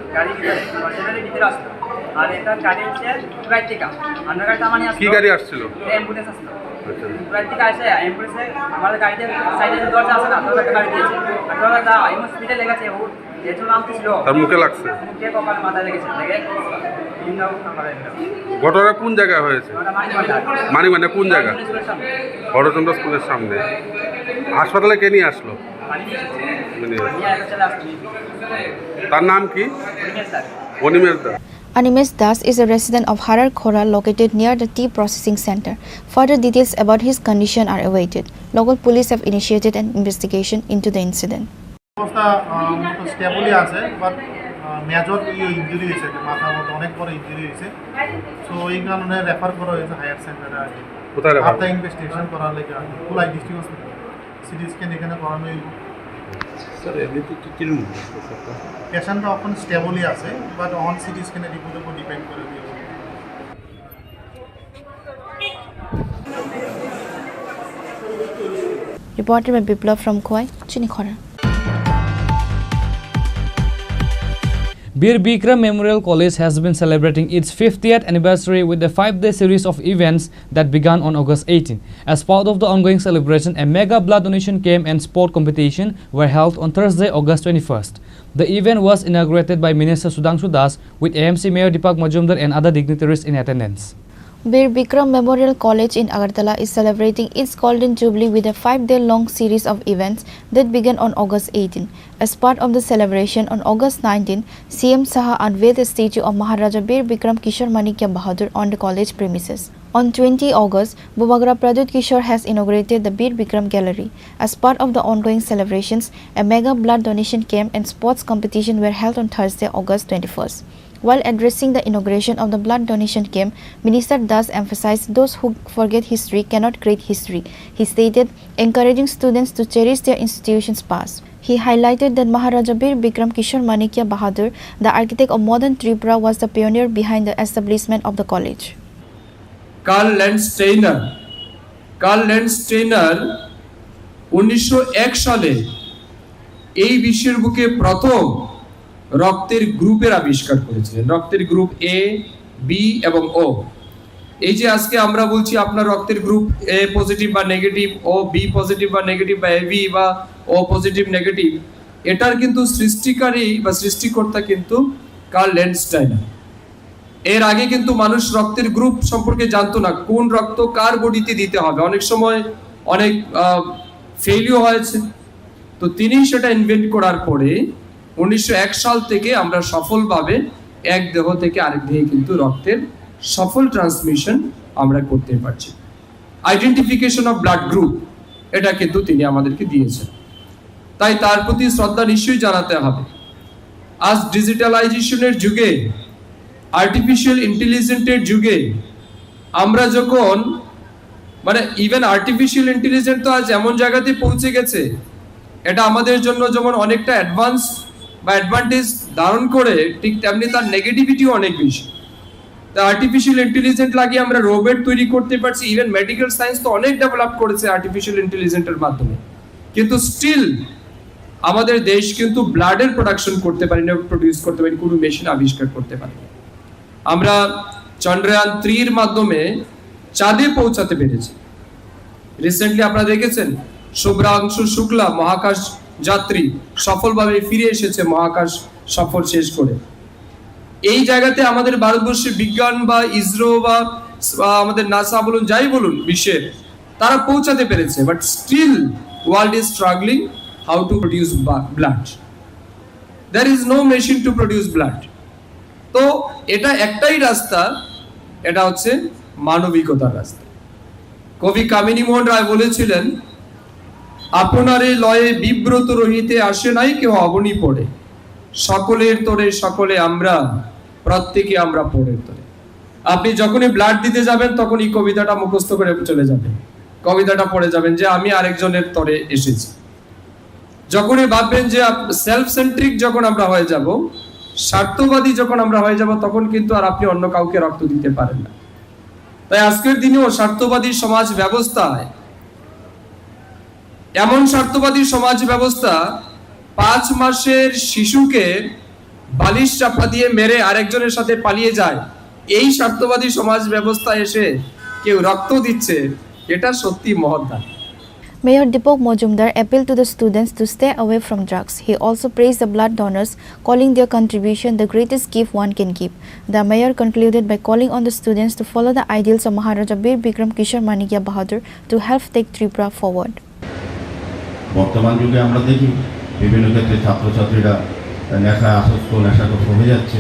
আর এটা গাড়ি হচ্ছে প্রায় টিকা আমরা গাড়িটা মানে কি গাড়ি আসছিল? অ্যাম্বুলেন্স আসছিল। প্রায় টিকা আসে অ্যাম্বুলেন্সে আমাদের গাড়িতে সাইডে দরজা আছে না, দরজাটা গাড়ি দিয়েছে। আর দরজাটা এমন স্পিডে লেগেছে, ও যেহেতু নামতেছিল তার মুখে লাগছে, মুখে কপালে মাথায় লেগেছে। ঘটনা কোন জায়গায় হয়েছে? মানিকবান্ধা। কোন জায়গা? হরচন্দ্র স্কুলের সামনে। হাসপাতালে কে নিয়ে আসলো? তার নাম কি? Animesh Das. Animesh Das is a resident of Harar Khora located near the tea processing center. Further details about his condition are awaited. Local police have initiated an investigation into the incident. অবস্থা স্টেবলই আছে, বাট মেজর ইঞ্জুরি হয়েছে, মাথার মধ্যে অনেক বড় injury হয়েছে। So এই কারণে রেফার করা হয়েছে হায়ার সেন্টারে। কোথায় রেফার? আফটার ইনভেস্টিগেশন করার লেগে কোলাই ডিস্ট্রিক্ট হসপিটাল সিটি স্ক্যান এখানে করানো হইব। স্যার এমনিতে কিরকম পেশেন্টটা এখন স্টেবলই আছে, বাট অন সিটি স্ক্যানের রিপোর্টের উপর ডিপেন্ড করে দিয়ে। Reported by Biplav from Khowai, Chinikhora. Bir Bikram Memorial College has been celebrating its 50th anniversary with a 5-day series of events that began on August 18. As part of the ongoing celebration, a mega blood donation camp and sport competition were held on Thursday, August 21st. The event was inaugurated by Minister Sudhanshu Das with AMC Mayor Deepak Majumdar and other dignitaries in attendance. Bir Bikram Memorial College in Agartala is celebrating its Golden Jubilee with a 5-day-long series of events that began on August 18. As part of the celebration, on August 19, CM Saha unveiled a statue of Maharaja Bir Bikram Kishore Manikya Bahadur on the college premises. On 20 August, Bubagra Pradyut Kishore has inaugurated the Bir Bikram Gallery. As part of the ongoing celebrations, a mega blood donation camp and sports competition were held on Thursday, August 21st. While addressing the inauguration of the blood donation camp, Minister Das emphasized those who forget history cannot create history. He stated, encouraging students to cherish their institution's past. He highlighted that Maharaja Bir Bikram Kishore Manikya Bahadur, the architect of modern Tripura, was the pioneer behind the establishment of the college. Karl Landsteiner 1901 সালে এই বিশ্বের বুকে প্রথম রক্তের গ্রুপের আবিষ্কার করেছিলেন। রক্তের গ্রুপ এ, বি এবং ও। এই যে আজকে আমরা বলছি আপনার রক্তের গ্রুপ এ পজিটিভ বা নেগেটিভ, ও বি পজিটিভ বা নেগেটিভ, বা এবি বা ও পজিটিভ নেগেটিভ, এটার কিন্তু সৃষ্টিকারী বা সৃষ্টিকর্তা কিন্তু কার্ল ল্যান্ডস্টেইনার। এর আগে কিন্তু মানুষ রক্তের গ্রুপ সম্পর্কে জানতো না, কোন রক্ত কার বডিতে দিতে হবে। অনেক সময় অনেক ফেইলিও হয়েছে। তো তিনি সেটা ইনভেন্ট করার পরে 1901 সাল থেকে আমরা সফলভাবে এক দেহ থেকে আরেক দেহে কিন্তু রক্তের সফল ট্রান্সমিশন আমরা করতে পারছি। আইডেন্টিফিকেশন অফ ব্লাড গ্রুপ, এটা কিন্তু তিনি আমাদেরকে দিয়েছেন। তাই তার প্রতি শ্রদ্ধা নিশ্চয়ই জানাতে হবে। আজ ডিজিটালাইজেশনের যুগে, আর্টিফিশিয়াল ইন্টেলিজেন্সের যুগে আমরা যখন ইভেন আর্টিফিশিয়াল ইন্টেলিজেন্স তো আজ এমন জায়গাতে পৌঁছে গেছে, এটা আমাদের জন্য যেমন অনেকটা অ্যাডভান্স বা অ্যাডভান্টেজ ধারণ করে, ঠিক তেমনি তার নেগেটিভিটিও অনেক বেশি। তা আর্টিফিশিয়াল ইন্টেলিজেন্স লাগিয়ে আমরা রোবট তৈরি করতে পারছি। ইভেন মেডিকেল সায়েন্স তো অনেক ডেভেলপ করেছে আর্টিফিশিয়াল ইন্টেলিজেন্সের মাধ্যমে, কিন্তু স্টিল আমাদের দেশ কিন্তু ব্লাডের প্রোডাকশন করতে পারি না, প্রডিউস করতে পারি, কোনো মেশিন আবিষ্কার করতে পারি না। আমরা চন্দ্রয়ান 3 এর মাধ্যমে চাঁদে পৌঁছাতে পেরেছি। রিসেন্টলি আপনারা দেখেছেন শুভ্রাংশু শুক্লা মহাকাশ যাত্রী সফলভাবে ফিরে এসেছে মহাকাশ সফর শেষ করে। এই জায়গাতে আমাদের ভারতবর্ষের বিজ্ঞান বা ইসরো বা আমাদের নাসা বলুন, যাই বলুন, বিশ্বের তারা পৌঁছাতে পেরেছে, but still world is struggling how to produce blood. There is no machine to produce blood. তো এটা একটাই রাস্তা, এটা হচ্ছে মানবিকতার রাস্তা। কবি কামিনী মোহন রায় বলেছিলেন, আপনারে লয়ে বিব্রত রহিতে আসে নাই কেউ অবনী পড়ে, সকলের তোরে সকলে আমরা, প্রত্যেকে আমরা পড়ের তোরে। আপনি যখনই ব্লাড দিতে যাবেন তখনই কবিতাটা মুখস্থ করে চলে যাবেন, কবিতাটা পড়ে যাবেন যে আমি আরেকজনের তরে এসেছি। যখনই ভাববেন যে সেলফ সেন্ট্রিক যখন আমরা হয়ে যাব, স্বার্থবাদী যখন আমরা হয়ে যাব, তখন কিন্তু আর আপনি অন্য কাউকে রক্ত দিতে পারেন না। তাই আজকের দিনেও স্বার্থবাদী সমাজ ব্যবস্থায়, এমন স্বার্থবাদী সমাজ ব্যবস্থা 5 মাসের শিশুকে বালিশ চাপা দিয়ে মেরে আরেকজনের সাথে পালিয়ে যায়, এই স্বার্থবাদী সমাজ ব্যবস্থা এসে কেউ রক্ত দিচ্ছে, এটা সত্যি মহৎ দান। Mayor Deepak Mojumdar appealed to the students to stay away from drugs. He also praised the blood donors, calling their contribution the greatest gift one can give. The mayor concluded by calling on the students to follow the ideals of Maharaja Bir Bikram Kishore Manikya Bahadur to help take Tripura forward. বর্তমান যুগে আমরা দেখি বিভিন্ন ক্ষেত্রে ছাত্রছাত্রীরা নেশায় আসক্ত, নেশাগ্রস্ত হয়ে যাচ্ছে।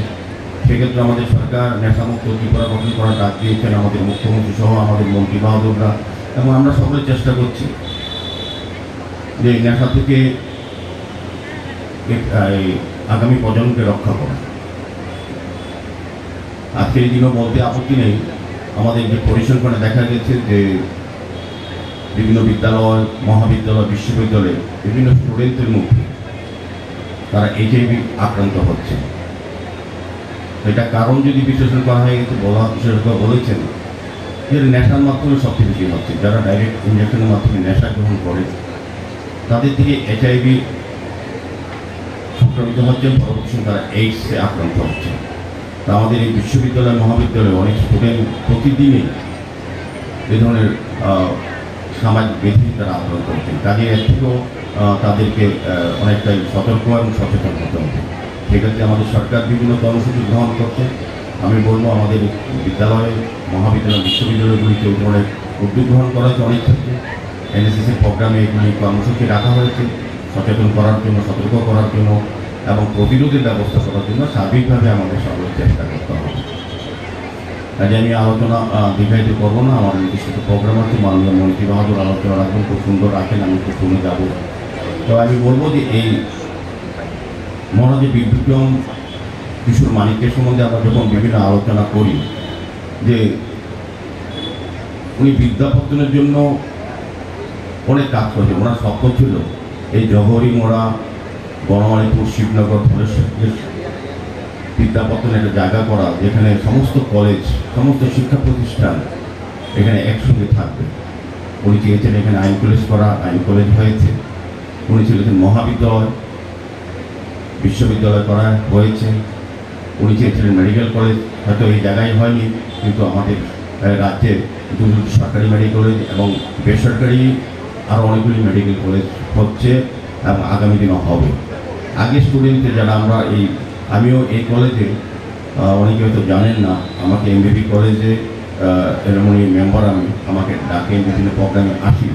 সেক্ষেত্রে আমাদের সরকার নেশামুক্ত ত্রিপুরা গঠন করার ডাক দিয়েছেন আমাদের মুখ্যমন্ত্রী সহ আমাদের মন্ত্রী বাহাদুররা, এবং আমরা সকলে চেষ্টা করছি যে নেশা থেকে আগামী প্রজন্মকে রক্ষা করা। আজকের এই দিনও বলতে আপত্তি নেই, আমাদের যে পরিসংখ্যানে দেখা গেছে যে বিভিন্ন বিদ্যালয়, মহাবিদ্যালয়, বিশ্ববিদ্যালয়ে বিভিন্ন স্টুডেন্টদের মধ্যে তারা HIV আক্রান্ত হচ্ছে। এটা কারণ যদি বিশ্লেষণ করা হয়, বিশেষজ্ঞরা বলেছেন যে নেশার মাধ্যমে সবচেয়ে বেশি হচ্ছে। যারা ডাইরেক্ট ইঞ্জেকশনের মাধ্যমে নেশা গ্রহণ করে তাদের থেকে HIV সংক্রমিত হচ্ছে, পরবর্তী তারা AIDS-এ আক্রান্ত হচ্ছে। তা আমাদের এই বিশ্ববিদ্যালয়, মহাবিদ্যালয়ে অনেক স্টুডেন্ট প্রতিদিনই এই ধরনের সামাজিক ব্যাধি তারা আক্রান্ত হচ্ছেন। কাজে এর থেকেও তাদেরকে অনেকটাই সতর্ক এবং সচেতন হতে হবে। সেক্ষেত্রে আমাদের সরকার বিভিন্ন কর্মসূচি গ্রহণ করছে। আমি বলবো আমাদের বিদ্যালয়ে, মহাবিদ্যালয় বিশ্ববিদ্যালয়গুলিতে এই ধরনের উদ্যোগ গ্রহণ করা হয়েছে অনেক ক্ষেত্রে। এনএসএসের প্রোগ্রামে এগুলি কর্মসূচি রাখা হয়েছে সচেতন করার জন্য, সতর্ক করার জন্য এবং প্রতিরোধের ব্যবস্থা করার জন্য সার্বিকভাবে আমাদের সকলের চেষ্টা করতে হবে। কাজে আমি আলোচনা দীর্ঘায়িত করবো না, আমার নির্দিষ্ট প্রোগ্রাম আছে, মাননীয় মন্ত্রী বাহাদুর আলোচনা রাখবেন, খুব সুন্দর রাখেন, আমি খুব শুনে যাবো। তো আমি বলবো যে এই মহারাজ বিক্রম কিশোর মানিকের সম্বন্ধে আমরা যখন বিভিন্ন আলোচনা করি যে উনি বিদ্যাপত্তনের জন্য অনেক কাজ করেছে। ওনার স্বপ্ন ছিল এই জহরি মোড়া, বনমালীপুর, শিবনগর, ধলেশ্বর বিদ্যাপত্তনের একটা জায়গা করা যেখানে সমস্ত কলেজ, সমস্ত শিক্ষা প্রতিষ্ঠান এখানে একসঙ্গে থাকবে। উনি চেয়েছেন এখানে আইন কলেজ করা, আইন কলেজ হয়েছে। উনি চেয়েছেন মহাবিদ্যালয়, বিশ্ববিদ্যালয় করা হয়েছে। উনি চেয়েছিলেন মেডিকেল কলেজ, হয়তো এই জায়গায় হয়নি, কিন্তু আমাদের রাজ্যে দুটো সরকারি মেডিকেল কলেজ এবং বেসরকারি আরও অনেকগুলি মেডিকেল কলেজ হচ্ছে এবং আগামী দিনও হবে। আগে স্টুডেন্টদের যারা আমরা আমিও এই কলেজে, অনেকে হয়তো জানেন না, আমাকে এমবিবি কলেজে এরমনি মেম্বার, আমাকে ডাকে বিভিন্ন প্রোগ্রামে আসি।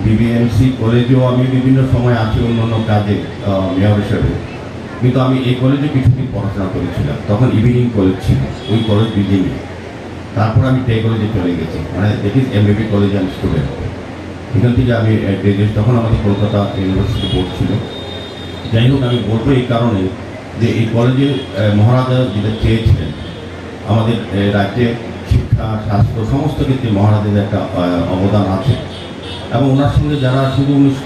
বিবিএমসি কলেজেও আমি বিভিন্ন সময় আছি অন্য কাজে মেয়র হিসেবে, কিন্তু আমি এই কলেজে কিছুদিন পড়াশোনা করেছিলাম, তখন ইভিনিং কলেজ ছিল, ওই কলেজ বিল্ডিংয়ে। তারপর আমি টে কলেজে চলে গেছি, মানে দ্যাট ইজ এমবিবি কলেজে আমি স্টুডেন্ট। এখান থেকে আমি তখন আমাদের কলকাতা ইউনিভার্সিটি বোর্ড ছিল। যাই হোক, আমি বলবো এই কারণে যে এই কলেজে মহারাজা যেটা চেয়েছিলেন, আমাদের রাজ্যে শিক্ষা, স্বাস্থ্য সমস্ত ক্ষেত্রে মহারাজের একটা অবদান আছে এবং ওনার সঙ্গে যারা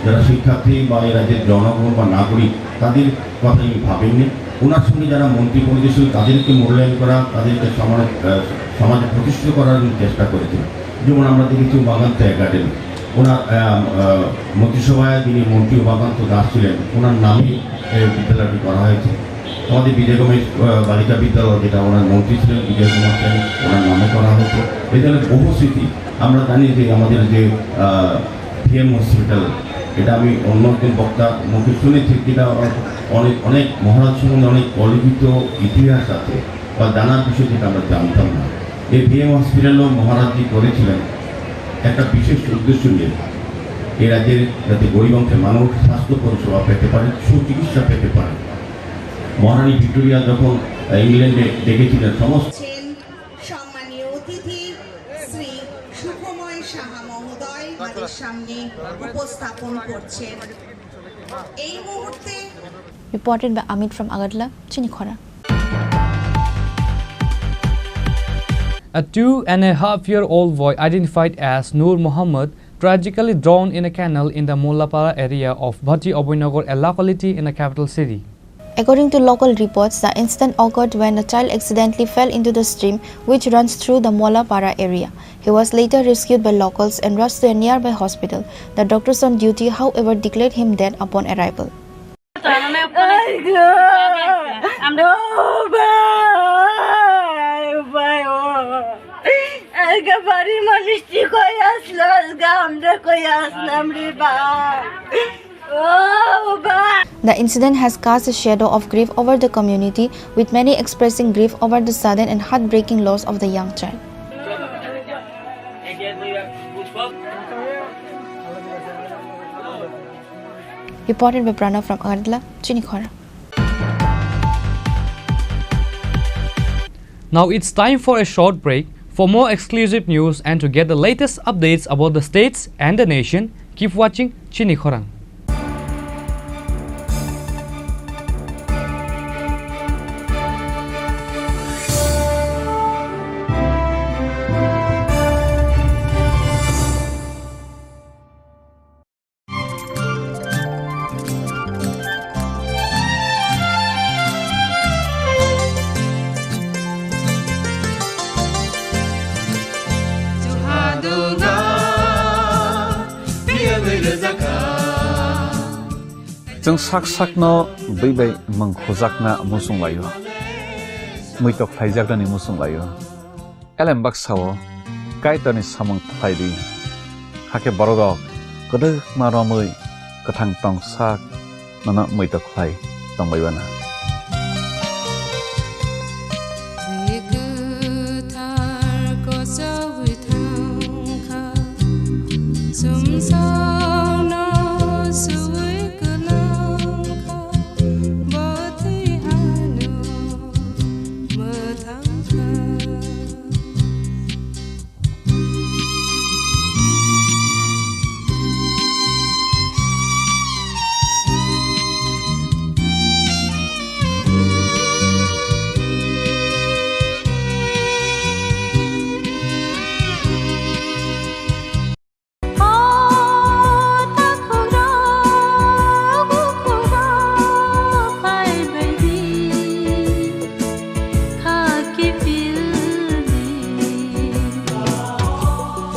যারা শিক্ষার্থী বা এই রাজ্যের জনগণ বা নাগরিক তাদের কথা আমি ভাবেননি। ওনার সঙ্গে যারা মন্ত্রী পরিবেশ তাদেরকে মূল্যায়ন করা, তাদেরকে সমাজে প্রতিষ্ঠিত করার চেষ্টা করেছেন। যেমন আমরা দেখেছি বাগান্ত একাডেমি, ওনার মন্ত্রিসভায় যিনি মন্ত্রী বাগান্ত দাস ছিলেন, ওনার নামেই বিদ্যালয়টি করা হয়েছে। আমাদের বিজয় কুমার বালিকা বিদ্যালয়, যেটা ওনার মন্ত্রী ছিলেন বিজয় কুমার সেন, ওনার নামে করা হতো। এই ধরনের বহু স্মৃতি আমরা জানি যে আমাদের যে ভিএম হসপিটাল, এটা আমি অন্য একজন বক্তার মুখে শুনেছি, যেটা অনেক মহারাজ সম্বন্ধে অনেক অলিখিত ইতিহাস আছে বা জানার বিষয় যেটা আমরা জানতাম না। এই ভিএম হসপিটালও মহারাজজি করেছিলেন একটা বিশেষ উদ্দেশ্য নিয়ে, এই রাজ্যের যাতে গরিব অংশের মানুষ স্বাস্থ্য পরিষেবা পেতে পারে, সুচিকিৎসা পেতে পারে। মহারানী ভিক্টোরিয়া যখন ইংল্যান্ডে ডেকেছিলেন সমস্ত সম্মানীয় অতিথি শ্রী সুখময় সাহা মহোদয় আমাদের সামনে উপস্থাপন করছেন। এই মুহূর্তে Reported by Amit from Agadla, Chinikhora. A 2.5-year-old boy identified as Noor Muhammad tragically drowned in a canal in the Mollapara area of Bhatti Abhinagar, a locality in the capital city. According to local reports, the incident occurred when a child accidentally fell into the stream which runs through the Mollapara area. He was later rescued by locals and rushed to a nearby hospital. The doctors on duty, however, declared him dead upon arrival. The incident has cast a shadow of grief over the community, with many expressing grief over the sudden and heartbreaking loss of the young child. Reported by Pranav from Agadla, Chinikhora. Now it's time for a short break. For more exclusive news and to get the latest updates about the states and the nation, keep watching Chinikhora. जों साक साकनो बैबाय मंखोजाकना मुसुं लायो मैतक फाइजाकनि मुसुं लायो एलेम बाक्साओ काइतनि सामं फाइदि हाके बरदक गदो मारमै गथां टं साक नना मैतक phi तंबायबाना Thar kosa Zum sao nó suối cửa lòng khóc bỏ thấy Hà Nội mơ tháng thơ.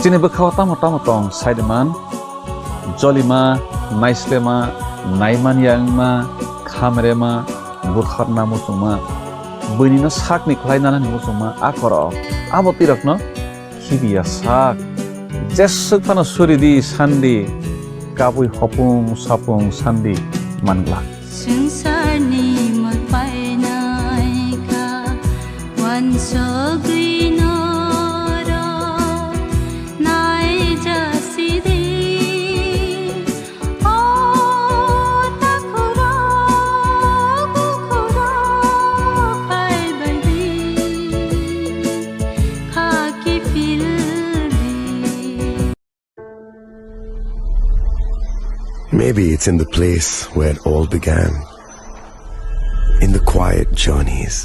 Sini bekhaw tamo tong Saideman, Jolima, Naislema, Naiman Yangma, Khamerema, Bukharna Musuma, Bunina Sakni Klainana Musuma, Akoro, Abotirakno, Kibia Sak, Jessukana Suridi, Sandi, Kapui Hopung, Sapung, Sandi, Mangla. Sungsarni magpainay ka, wanso grino. Maybe it's in the place where it all began. In the quiet journeys.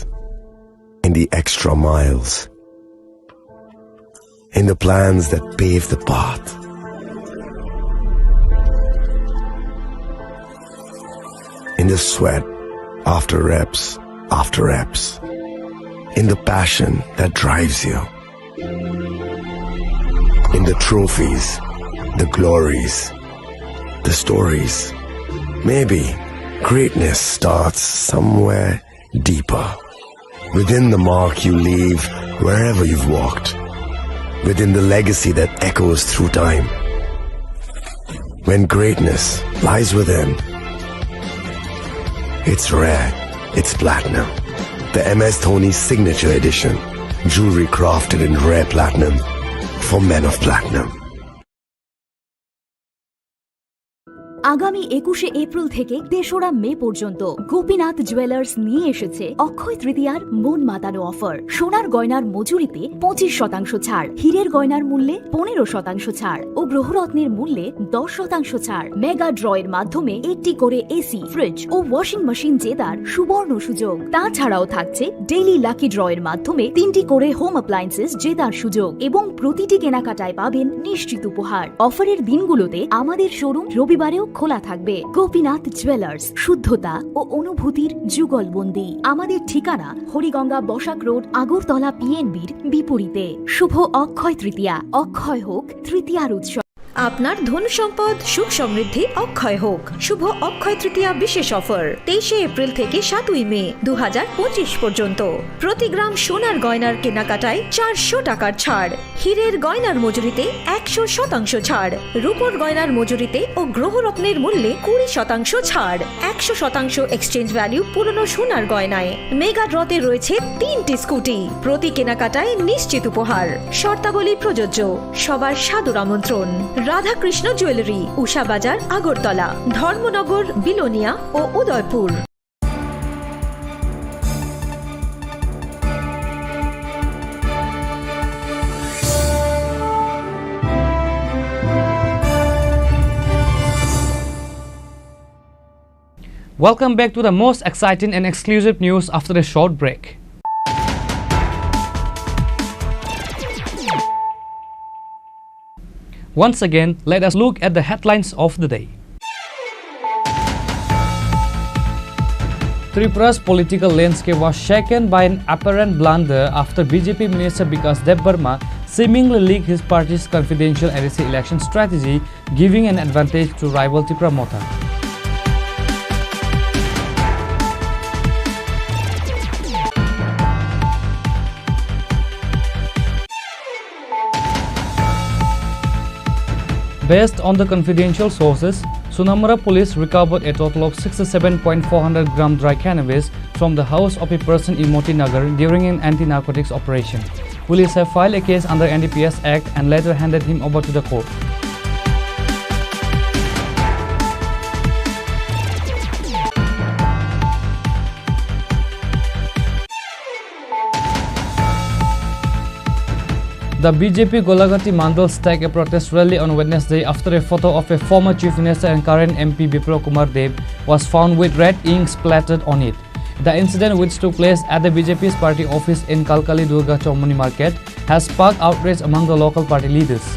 In the extra miles. In the plans that pave the path. In the sweat after reps. In the passion that drives you. In the trophies, the glories, the stories. Maybe greatness starts somewhere deeper. Within the mark you leave wherever you've walked. Within the legacy that echoes through time. When greatness lies within, it's rare, it's platinum. The MS Dhoni Signature Edition. Jewelry crafted in rare platinum for men of platinum. আগামী 21শে April থেকে ৩রা মে পর্যন্ত Gopinath jewellers নিয়ে এসেছে অক্ষয় তৃতীয়ার মন মাতানো offer. সোনার গয়নার মজুরিতে 25% ছাড়, হীরের গয়নার মূল্যে 15% ছাড় ও গ্রহরত্নের মূল্যে 10% ছাড়। মেগা ড্রয়ের মাধ্যমে একটি করে এসি, ফ্রিজ ও ওয়াশিং মেশিন জেতার সুবর্ণ সুযোগ। তাছাড়াও থাকছে ডেইলি লাকি ড্রয়ের মাধ্যমে 3টি করে হোম অ্যাপ্লায়েন্সেস জেতার সুযোগ এবং প্রতিটি কেনাকাটায় পাবেন নিশ্চিত উপহার। অফারের দিনগুলোতে আমাদের শোরুম রবিবারেও খোলা থাকবে। গোপীনাথ জুয়েলার্স, শুদ্ধতা ও অনুভূতির যুগলবন্দি। আমাদের ঠিকানা হরিগঙ্গা বসাক রোড, আগরতলা পিএনবির বিপরীতে। শুভ অক্ষয় তৃতীয়া, অক্ষয় হোক তৃতীয়ার উৎসব। আপনার ধন সম্পদ সুখ সমৃদ্ধি অক্ষয় হোক। শুভ অক্ষয় তৃতীয়া বিশেষ অফার 23শে এপ্রিল থেকে 7ই মে 2025 পর্যন্ত। প্রতি গ্রাম সোনার গয়নার কেনাকাটায় 400 টাকার ছাড়, হীরের গয়নার মজুরিতে 100% ছাড়, রূপোর গয়নার মজুরিতে ও গ্রহরত্নের মূল্যে 20% ছাড়, 100% এক্সচেঞ্জ ভ্যালু পুরনো সোনার গয়নায়। মেগা ড্রতে রয়েছে 3টি স্কুটি, প্রতি কেনাকাটায় নিশ্চিত উপহার। শর্তাবলী প্রযোজ্য। সবার সাদর আমন্ত্রণ। রাধাকৃষ্ণ জুয়েলারি, উষা বাজার, আগরতলা, ধর্মনগর, বিলোনিয়া ও Udaipur. Welcome back to the most exciting and exclusive news after a short break. Once again, let us look at the headlines of the day. Tripura's political landscape was shaken by an apparent blunder after BJP Minister Bikas Debbarma seemingly leaked his party's confidential NDC election strategy, giving an advantage to rival Tripura Mota. Based on the confidential sources, Sunamura police recovered a total of 67.400 gram dry cannabis from the house of a person in Moti Nagar during an anti-narcotics operation. Police have filed a case under NDPS Act and later handed him over to the court. The BJP Golagati Mandal staged a protest rally on Wednesday after a photo of a former Chief Minister and current MP Bipro Kumar Dev was found with red ink splattered on it. The incident, which took place at the BJP's party office in Kalkali Durga Chaumani Market, has sparked outrage among the local party leaders.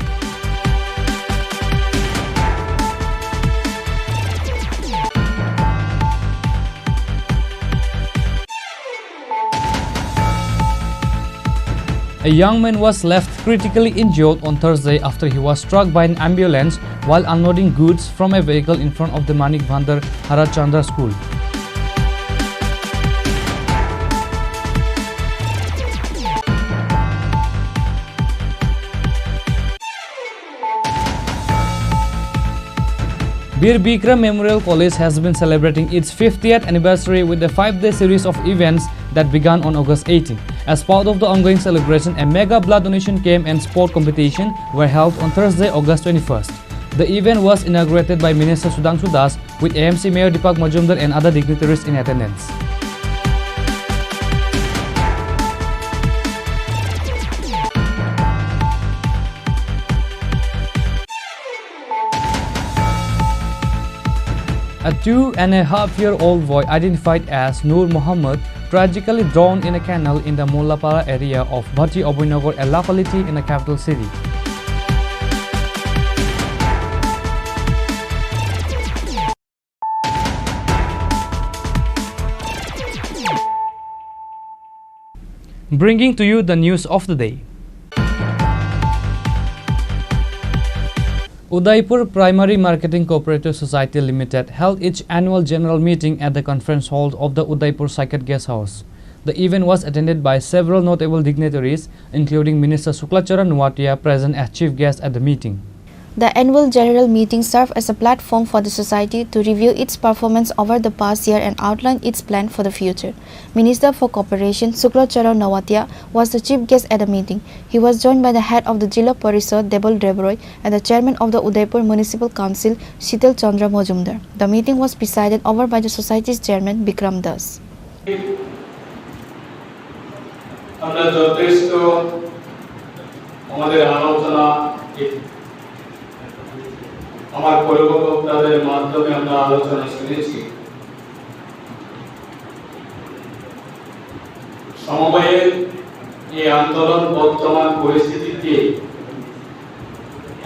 A young man was left critically injured on Thursday after he was struck by an ambulance while unloading goods from a vehicle in front of the Manik Bhandar Harachandra school. Bir Bikram Memorial College has been celebrating its 50th anniversary with a 5-day series of events that began on August 18. As part of the ongoing celebration, a mega blood donation camp and sport competition were held on Thursday, August 21st. The event was inaugurated by Minister Sudhanshu Das with AMC Mayor Deepak Majumdar and other dignitaries in attendance. A 2.5-year-old boy identified as Noor Muhammad tragically drowned in a canal in the Mollapara area of Bhati Abhinagar, a locality in the capital city. Bringing to you the news of the day. Udaipur Primary Marketing Cooperative Society Limited held its annual general meeting at the conference hall of the Udaipur Psychiat Guest House. The event was attended by several notable dignitaries, including Minister Suklacharan Nuatia, present as chief guest at the meeting. The annual general meeting served as a platform for the society to review its performance over the past year and outline its plan for the future. Minister for Cooperation Suklacharan Nuatia was the chief guest at the meeting. He was joined by the head of the Jilla Parishad Debal Rebroy and the chairman of the Udaipur Municipal Council Shital Chandra Majumdar. The meeting was presided over by the society's chairman Bikram Das. আমার পূর্ববক্তাদের মাধ্যমে আমরা আলোচনা শুনেছি। সমবায়ের এই আন্দোলন বর্তমান পরিস্থিতিতে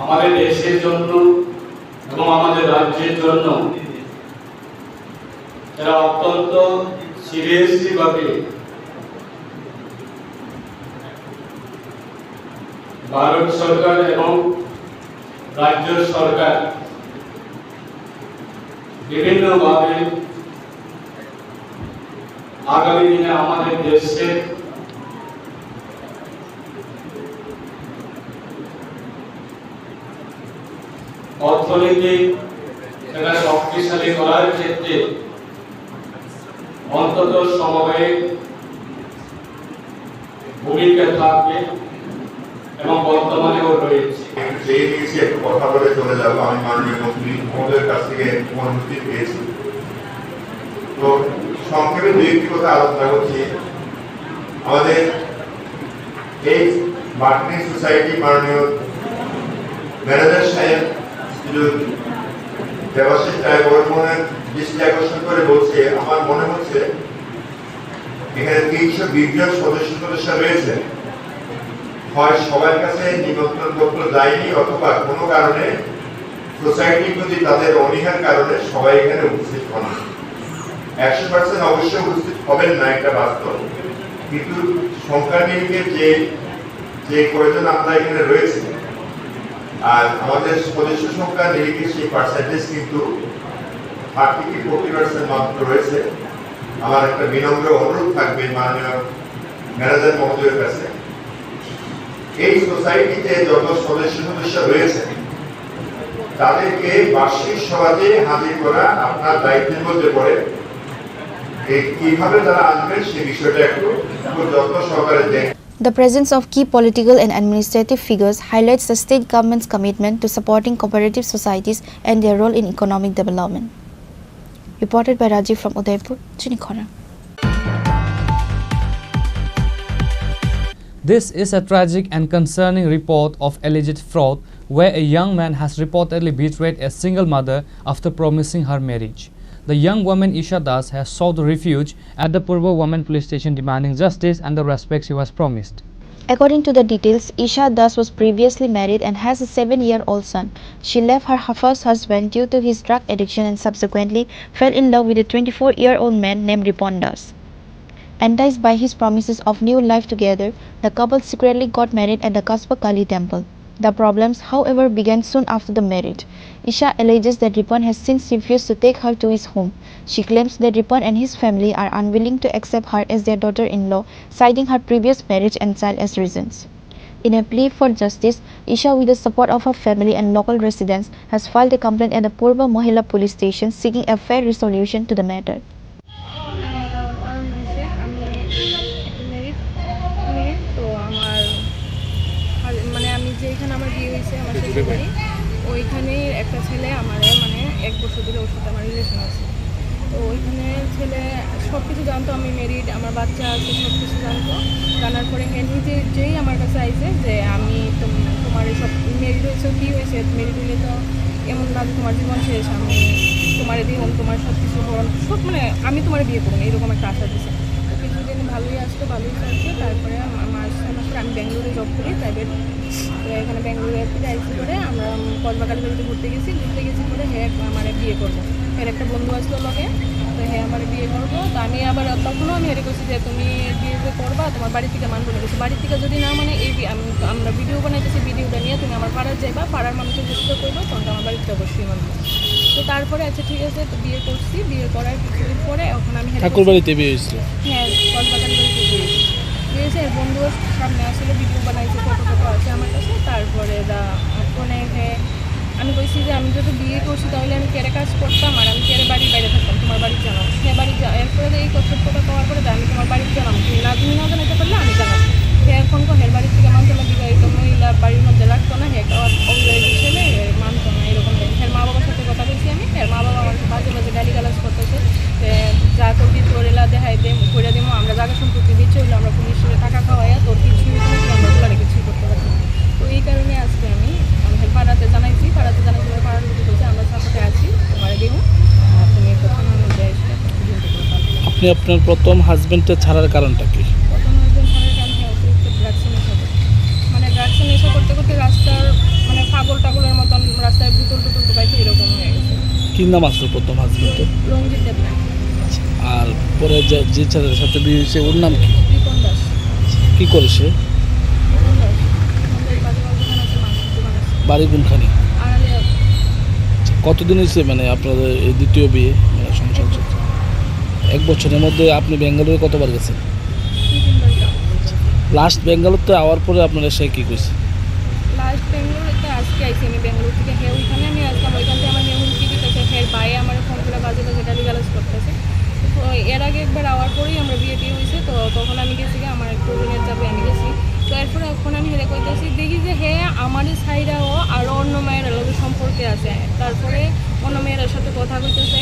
আমাদের দেশের জন্য এবং আমাদের রাজ্যের জন্য এরা অত্যন্ত সিরিয়াসলি ভাবে ভারত সরকার এবং রাজ্য সরকার বিভিন্নভাবে আগামী দিনে আমাদের দেশের অর্থনীতি সেটা শক্তিশালী করার ক্ষেত্রে অন্তত সমবায়ের ভূমিকা থাকবে এবং বর্তমানেও রয়েছে। সেই নিয়ে একটু কথা বলে চলে যাবো। আমি মাননীয় মন্ত্রী মহোদয়ের কাছ থেকে অনুমতি পেয়েছি, তো সংক্ষেপে দুই একটি কথা আলোচনা করছি। আমাদের এই মার্কেটিং সোসাইটি মাননীয় ম্যানেজার সাহেব দেবাশিস রায় বর্মনের দৃষ্টি আকর্ষণ করে বলছে, আমার মনে হচ্ছে এখানে 320 জন সদস্য রয়েছে, হয় সবার কাছে নিমন্ত্রণ পত্র যায়নি অথবা কোনো কারণে সোসাইটির প্রতি তাদের অনীহার কারণে সবাই এখানে উপস্থিত হন। 100% অবশ্যই উপস্থিত হবেন না, এটা বাস্তব, কিন্তু সংখ্যা নিরিখে যে কয়জন আমরা এখানে রয়েছে আর আমাদের সদস্য সংখ্যা নিরিখে সেই পার্সেন্টেজ কিন্তু 30 থেকে 40% মাত্র রয়েছে। আমার একটা বিনম্র অনুরোধ থাকবে মাননীয় ম্যানেজার মহোদয়ের কাছে, এই সোসাইটিতে যত সদস্য রয়েছে তাদেরকে বার্ষিক সভাতে হাজির করা আপনার দায়িত্বের মধ্যে পড়ে। কিভাবে তারা আসবেন সেই বিষয়টা একটু যত্ন সহকারে দেখবেন। The presence of key political and administrative figures highlights the state government's commitment to supporting cooperative societies and their role in economic development. Reported by Rajiv from Udaipur, Chinikhara. This is a tragic and concerning report of alleged fraud where a young man has reportedly betrayed a single mother after promising her marriage. The young woman Isha Das has sought refuge at the Purva Women Police Station demanding justice and the respect she was promised. According to the details, Isha Das was previously married and has a 7-year-old son. She left her first husband due to his drug addiction and subsequently fell in love with a 24-year-old man named Ripon Das. Enticed by his promises of new life together, the couple secretly got married at the Kaspa Kali temple. The problems, however, began soon after the marriage. Isha alleges that Ripon has since refused to take her to his home. She claims that Ripon and his family are unwilling to accept her as their daughter-in-law, citing her previous marriage and child as reasons. In a plea for justice, Isha, with the support of her family and local residents, has filed a complaint at the Purva Mohila Police Station seeking a fair resolution to the matter. যেখানে আমার বিয়ে হয়েছে আমার শ্বশুর বাড়ি ওইখানে একটা ছেলে আমার মানে 1 বছর ধরে ওর সাথে আমার রিলেশন আছে তো ওইখানে ছেলে সব কিছু জানতো আমি ম্যারিড আমার বাচ্চা আছে সব কিছু জানতো জানার পরে হ্যাঁ নিজে যেই আমার কাছে আইছে যে আমি তোমার সব ম্যারিড হয়েছে কী হয়েছে ম্যারিড হলে তো এমন না তোমার জীবন শেষ আমি তোমার দিয়ে তোমার সব কিছু সব মানে আমি তোমার বিয়ে করবো এরকম একটা আশা দিচ্ছে কিছুদিন ভালোই আসতো ভালোই চলছে তারপরে মাস আমি ব্যাঙ্গালোরে জব করি প্রাইভেট তো এখানে ব্যাঙ্গালোরে থেকে আইসি করে আমরা কসবাকালী বাড়িতে ঘুরতে গেছি করে হ্যাঁ আমার বিয়ে করবো এর একটা বন্ধু আসলো লগে তো হ্যাঁ আমার বিয়ে করবো তো আমি আবার তখনও আমি হেরে করছি যে তুমি বিয়ে যে করবা তোমার বাড়ি থেকে মানবো না গেছি বাড়ি থেকে যদি না মানে এই আমরা ভিডিও বানাইতেছি ভিডিওটা নিয়ে তুমি আমার পাড়ার যাইবা পাড়ার মানুষের চেষ্টা করবো তখন আমার বাড়িতে অবশ্যই মানবো তো তারপরে আচ্ছা ঠিক আছে তো বিয়ে করছি বিয়ে করার কিছুদিন পরে এখন আমি ঠাকুর বাড়িতে বিয়ে হয়েছিল হ্যাঁ কসবাকালী বাড়িতে বিয়ে হয়েছে বন্ধুর সামনে আসলে ভিডিও বানাইছে ফটো আছে আমার কাছে তারপরে ফোনে আমি কইছি যে আমি যদি বিয়ে করছি তাহলে আমি কেড়ে কাজ করতাম আর আমি কেড়ে বাড়ির বাইরে থাকতাম তোমার বাড়ি জানাও হ্যাঁ বাড়ি এরপরে এই কথা করার পরে আমি তোমার বাড়িতে জানাম তুমি না জানাইতে পারলে আমি জানাম হ্যাঁ ফোন হের বাড়ির থেকে মানতো না বিবাহিত মহিলা বাড়ির মধ্যে রাখতো না হ্যাঁ অবিবাহিত ছেলে মানতো না এরকম হ্যাঁ মা বাবার সাথে কথা বলছি আমি হ্যাঁ মা বাবা আমার বাজে বাজে গালিগালাজ করতেছে যা করবি তোর এলা দেখাই দে করে দিব আমরা জায়গা সম্পত্তি দিচ্ছি হইলো আমরা পুলিশের টাকা খাওয়াইয়া তোর কিছু আমরা ওগুলো রেখেছি করতে পারছি তো এই কারণে আজকে আমি পাড়াতে জানাইছি পাড়ার লোক বলছে আমরা সাপোর্টে আছি তোমার দেবো তুমি আপনি আপনার প্রথম হাজবেন্ডকে ছাড়ার কারণটা কি প্রথম হাজবেন্ড ছাড়ার কারণ হ্যাঁ অতিরিক্ত ড্রাগসে নেশা করে মানে ড্রাগসে নেশা করতে করতে রাস্তার মানে পাগল টাগলের মতন রাস্তায় বুতল টুতল টোকাইছে এরকম হয়ে গেছে কি নাম আসলো প্রথম হাজবেন্ডের রঞ্জিত দেবনাথ আর পরে যে ছেলের সাথে বিয়ে হয়েছে ওর নাম কি রিপন দাস কি করে সে বাড়ি কোনখানে কতদিন হয়েছে মানে আপনাদের এই দ্বিতীয় বিয়ে মানে সংসার চলছে 1 বছরের মধ্যে আপনি বেঙ্গালুরু কতবার গেছেন লাস্ট বেঙ্গালুরুতে আওয়ার পরে আপনারা সে কী কইছে লাস্ট বেঙ্গালুরুতে আজকে আইছি আমি বেঙ্গালুরু থেকে হ্যাঁ ওইখানে আমি আসলাম ওইখান থেকে আমার মেহুল কি দিতেছে হ্যাঁ ভাই আমার ফোন করে বাজে বাজে গালিগালাজ করতেছে তো এর আগে একবার আওয়ার পরেই আমরা বিয়ে হয়েছে তো তখন আমি গেছি আমার একটু ঋণের চাপে আমি গেছি তো এরপরে এখন আমি হেরে কইতেছি দেখি যে হ্যাঁ আমার সাইডাও আরও অন্য মেয়ের লোকের সম্পর্কে আছে তারপরে অন্য মেয়ের সাথে কথা কইতেছে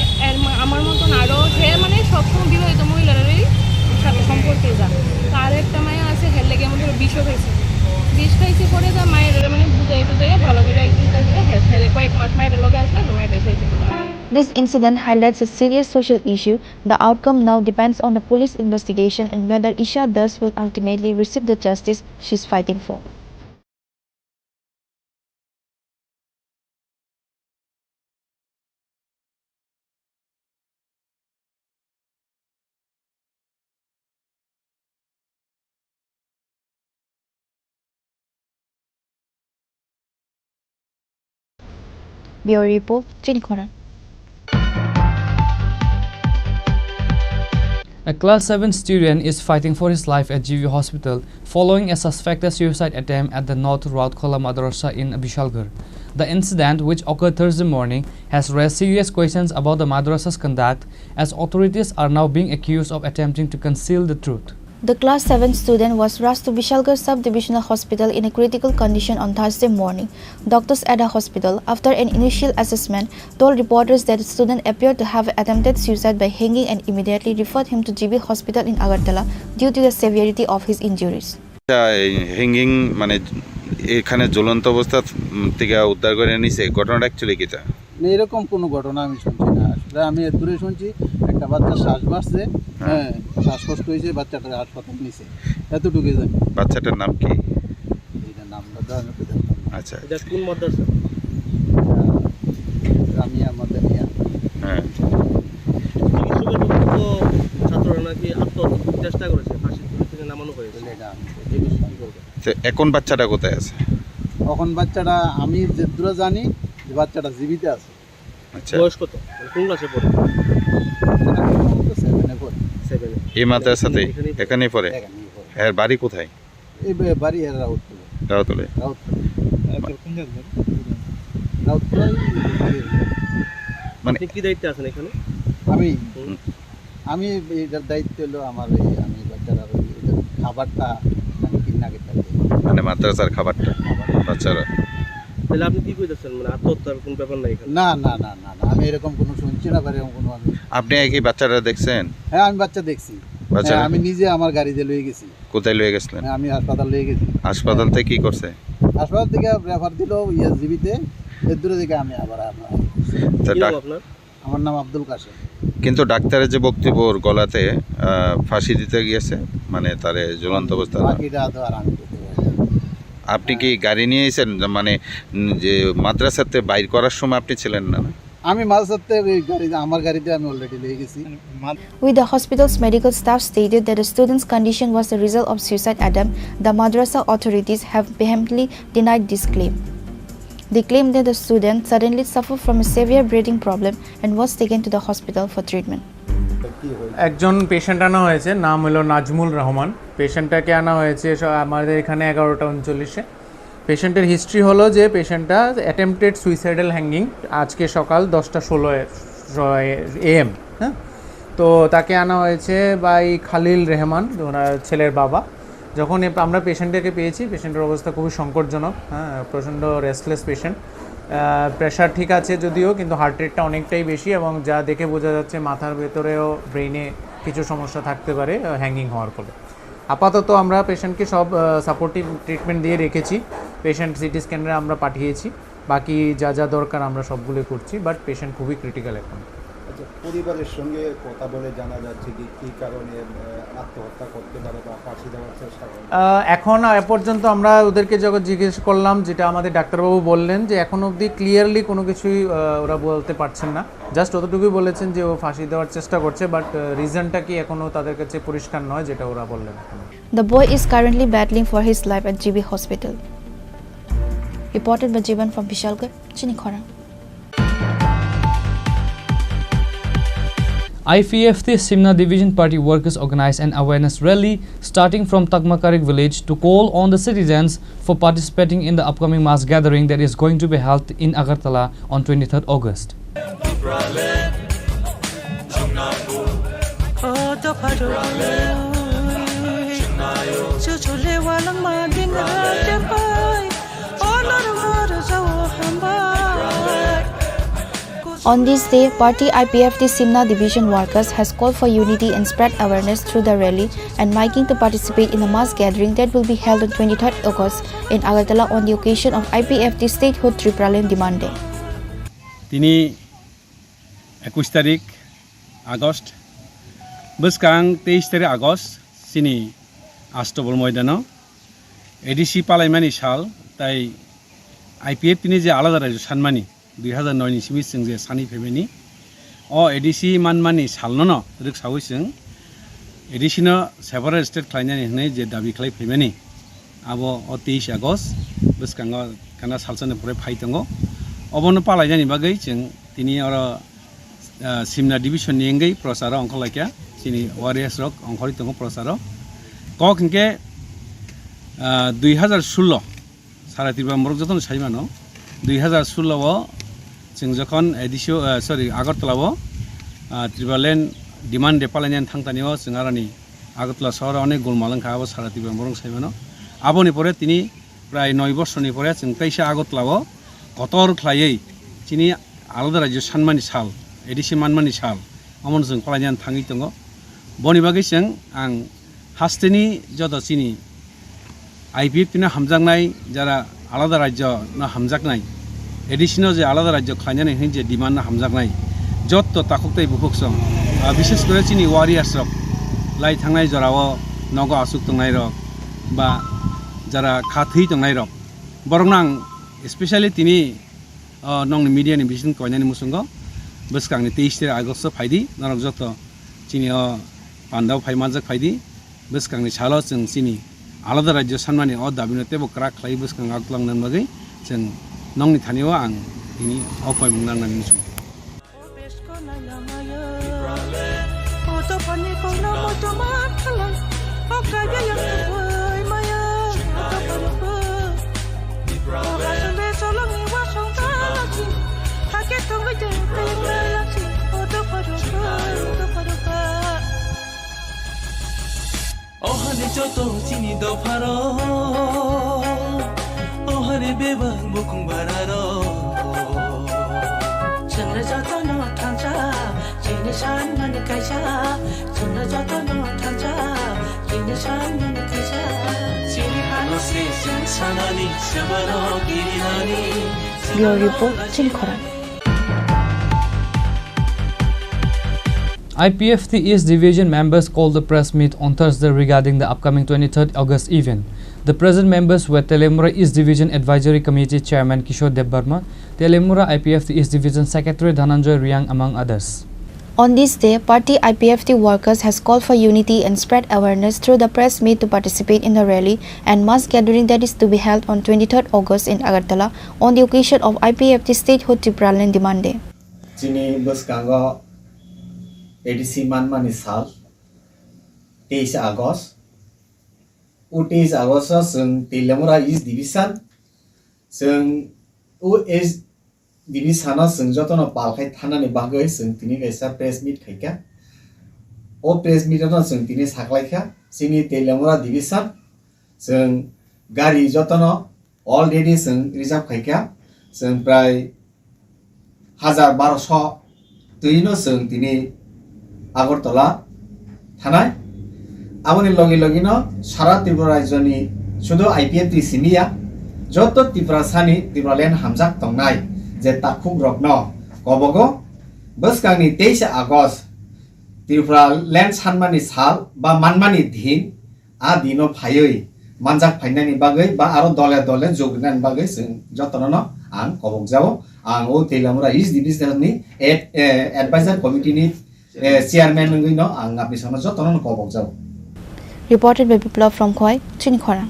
আমার মতন আরও হ্যাঁ মানে সবসময় বিবাহিত মহিলারই সাথে সম্পর্কে যায় তার একটা মায়া আছে হের লেগে আমাদের বিষও খাইছে বিষ খাইছে করে যা মায়ের মানে বুঝাই টুজাই ভালো করে কয়েক মাস মায়ের লোকে আসলে মায়ের খাইছে This incident highlights a serious social issue. The outcome now depends on the police investigation and whether Isha Das will ultimately receive the justice she's fighting for. Bureau Report, Chinikoran. A class 7 student is fighting for his life at GV Hospital following a suspected suicide attempt at the North Rautkola Madrasa in Vishalgarh. The incident, which occurred Thursday morning, has raised serious questions about the madrasa's conduct as authorities are now being accused of attempting to conceal the truth. The class 7 student was rushed to Vishalgarh Sub-Divisional Hospital in a critical condition on Thursday morning. Doctors at the hospital, after an initial assessment, told reporters that the student appeared to have attempted suicide by hanging and immediately referred him to GV Hospital in Agartala due to the severity of his injuries. Hanging মানে এখানে ঝুলন্ত অবস্থা থেকে উদ্ধার করে নিছে, ঘটনাটা actually কিটা? এরকম কোনো ঘটনা আমি শুনছি না। আসলে আমি দূরে শুনছি একটা বাচ্চা শ্বাস বাড়ছে, হ্যাঁ শ্বাসকষ্ট হয়েছে, বাচ্চাটা হাসপাতাল নিছে, এতটুকুই জানি। বাচ্চাটার নাম কি? এটা নামটা তো আমি আচ্ছা, এটা কোন মাদ্রাসা? রামিয়া মাদানিয়া। হ্যাঁ, ছাত্ররা নাকি আত্মহত্যার চেষ্টা করেছে, ফাঁসির দড়ি থেকে নামানো হয়েছে। এখন বাচ্চাটা কোথায় আছে? এখন বাচ্চাটা আমি যে দূরে জানি যে বাচ্চাটা জীবিত আছে। আচ্ছা, বয়স কত, কোন ক্লাসে পড়ে? এই মাদ্রাসাতে এখানেই পড়ে? এর বাড়ি কোথায়? এই বাড়ি এর রাউতলে। রাউতলে। মানে কি দায়িত্বে আছেন এখানে? আমি এটার দায়িত্ব হলো আমার, আমি বাচ্চারা খাবারটা আমি কিনাকে থাকি, মানে মাদ্রাসার খাবারটা বাচ্চারা। তাহলে আপনি কি কইতেছেন, মানে আত্মহত্যার কোন ব্যাপার নাই এখানে? না না না না না, আমি এরকম কোনো শুনছি না, এরকম কোনো। আপনি কি বাচ্চাটা দেখছেন? হ্যাঁ আমি বাচ্চা দেখছি, আমি নিজে আমার গাড়িতে লয়ে গেছি। কোথায় লয়ে গেছিলেন? আমি হাসপাতাল লয়ে গেছি। হাসপাতাল থেকে কি করছে? হাসপাতাল থেকে রেফার দিল জীবিতে, এর দূরে থেকে আমি আবার আমার নাম আব্দুল কাশেম। কিন্তু ডাক্তারের যে বক্তব্য, ওর গলাতে ফাঁসি দিতে গিয়েছে, মানে তারে ঝুলন্ত অবস্থা। আপনি কি গাড়ি নিয়ে এসেছেন, মানে যে মাদ্রাসাতে বাইর করার সময় আপনি ছিলেন না? আমি মাদ্রাসাতে আমার গাড়িতে আমি অলরেডি লয়ে গেছি। With the hospital's medical staff stated that the student's condition was the result of suicide attempt, the madrasa authorities have vehemently denied this claim. They claim that the student suddenly suffered from a severe breathing problem and was taken to the hospital for treatment. একজন patient আনা হয়েছে, নাম হলো নাজমুল রহমান। পেশেন্টটাকে আনা হয়েছে আমাদের এখানে 11:39-এ। পেশেন্টের হিস্ট্রি হলো যে পেশেন্টটা অ্যাটেম্পটেড সুইসাইডাল হ্যাঙ্গিং আজকে সকাল 10:16 AM, হ্যাঁ। তো তাকে আনা হয়েছে বাই খালিল রেহমান, ওনার ছেলের বাবা। যখন আমরা পেশেন্টটাকে পেয়েছি, পেশেন্টের অবস্থা খুবই সংকটজনক, হ্যাঁ, প্রচণ্ড রেস্টলেস পেশেন্ট। প্রেশার ঠিক আছে যদিও, কিন্তু হার্ট রেটটা অনেকটাই বেশি, এবং যা দেখে বোঝা যাচ্ছে মাথার ভেতরেও ব্রেইনে কিছু সমস্যা থাকতে পারে হ্যাঙ্গিং হওয়ার ফলে। আপাতত আমরা পেশেন্টকে সব সাপোর্টিভ ট্রিটমেন্ট দিয়ে রেখেছি। পেশেন্ট সিটি স্ক্যানারে আমরা পাঠিয়েছি, বাকি যা যা দরকার আমরা সবগুলো করছি, বাট পেশেন্ট খুবই ক্রিটিক্যাল এখন। পরিবারের সঙ্গে কথা বলে জানা যাচ্ছে কি কী কারণে আত্মহত্যা করতে পারে বা ফাঁসি দেওয়ার চেষ্টা করে? এখন এ পর্যন্ত আমরা ওদেরকে যখন জিজ্ঞেস করলাম, যেটা আমাদের ডাক্তারবাবু বললেন যে এখন অবধি ক্লিয়ারলি কোনো কিছুই ওরা বলতে পারছেন না। জাস্ট অতটুকুই বলেছেন যে ও ফাঁসি দেওয়ার চেষ্টা করছে, বাট রিজনটা কি এখনও তাদের কাছে পরিষ্কার নয়, যেটা ওরা বললেন। The boy is currently battling for his life at GB Hospital. Reported by Jiban from Vishalgarh, Chinikhara. IPFT Simna Division Party workers organized an awareness rally starting from Takmakarik village to call on the citizens for participating in the upcoming mass gathering that is going to be held in Agartala on 23rd August. On this day, Party IPFT Simna Division workers has called for unity and spread awareness through the rally and miking to participate in a mass gathering that will be held on 23rd August in Agartala on the occasion of IPFT Statehood Tripuraland Demand Day. Tini 21 tarik August Buskang 23 tarik August sini Astobol Moidano ADC Palaimani Shal tai IPFT ni je alada rajo sanmani 2009 ni simi sing je sani femeni o ADC manmani salno no rik sawi sing ADC no several state khlainani hne je dabi khlai femeni abo o 23 August buskang kana salsane pore phaitango obono palaijani bagai jeng tini oro Simna division ni engai prosaro onkholaikya sini warriors rock onkhori tongo prosaro kok hinke 2016 সারা ত্রিপুরা মরক যতন সাইমানো 2016 जों जखन एडिसो सरि आगरतलाव त्रिपुरालेण्ड demand day पालायनानै थांतानियाव जों आरानि आगरतला सहर अनेक गोलमालांखाबो सारा त्रिपुरा मरक साइमानो आबोनि परे तिनि प्राय 9 बछरनि परे जों तैसा आगरतलाव कतर ख्लायै तिनि आलादा राज्य सानमानि साल एडिसि मानमानि साल अमन जों पालायनानै थाङै दङ बनि बागै जों आं हास्टेनि जद चिनि IPF नो हामजानाय जरा आलादा राज्य ना हामजानाय एडिशनल जे आलादा राज्य खायनानै होन जे डिमांड ना हामजानाय जत्त ताकुतै बुफुकसं विशेष करे चिनि वारियार्स रक लाई थांनाय जराव नग आसुक तंनाय रक बा जरा खाथै तंनाय रक बरंनां स्पेशली तिनि नंग मीडिया नि बिसिन कोयनानि मुसंग बसकांनि 23 आगस्ट फाइदि नरक जत्त चिनि पान्दाव फाइमाजक फाइदि बसकांनि सालो जों चिनि आलादा राज्य सानमानि दाबिनो तेबो क्राक खालाय बसकां आगलांनान बागै जों नंनि थानियाव आं बिनि अफाय मुंनांनानै मिसु ohane joto chini do pharo ohane beba mukung bararo chana joto no thanja chini shan man kaisa chana joto no thanja chini shan man kaisa chini hano se sanani shamaro girinani Bureau Report, Chinkhora. IPFT East Division members called the press meet on Thursday regarding the upcoming 23rd August event. The present members were Telemura East Division Advisory Committee Chairman Kishore Debbarma, Telemura IPFT East Division Secretary Dhananjoy Riang, among others. On this day, party IPFT workers has called for unity and spread awareness through the press meet to participate in the rally and mass gathering that is to be held on 23rd August in Agartala on the occasion of IPFT Statehood Tripuraland Demand Day. ADC Manmani Sal 23 August 23 August जों Telemura East Division जों East Division जों जतन पालखाय थानानि बागै जों तिनि गैसा press मिट खायका ओ press मिटनो जों तिनि साखलायखा जोंनि Telemura Division जों गारि जतन अलरेडी जों रिजार्भ खायका जों प्राय 1200 तुइनो जों तिनि आगरतला थानाय आबनि लगे लगेनो सारा त्रिपुरा राज्यनि शुद्ध आईपीएफटी सिमिया जत त्रिपुरा सानि त्रिपुरालेन हामजाक तंनाय जे ताखुक रखनो कबगो बसकांनि 23 आगस्ट त्रिपुरालेन सानमानि साल बा मानमानि दिन आ दिनो फायै मानजाक फायनायनि बागै बा आरो दले दले जोगनानि बागै जों जतननो आं कबक जाओ आं ओ Telemura East Divisionनि एडभाइजर कमिटिनि Chairman ngino ang apni sama jotono kobok jao. Reported by Biplav from Khoi, Chinkhora.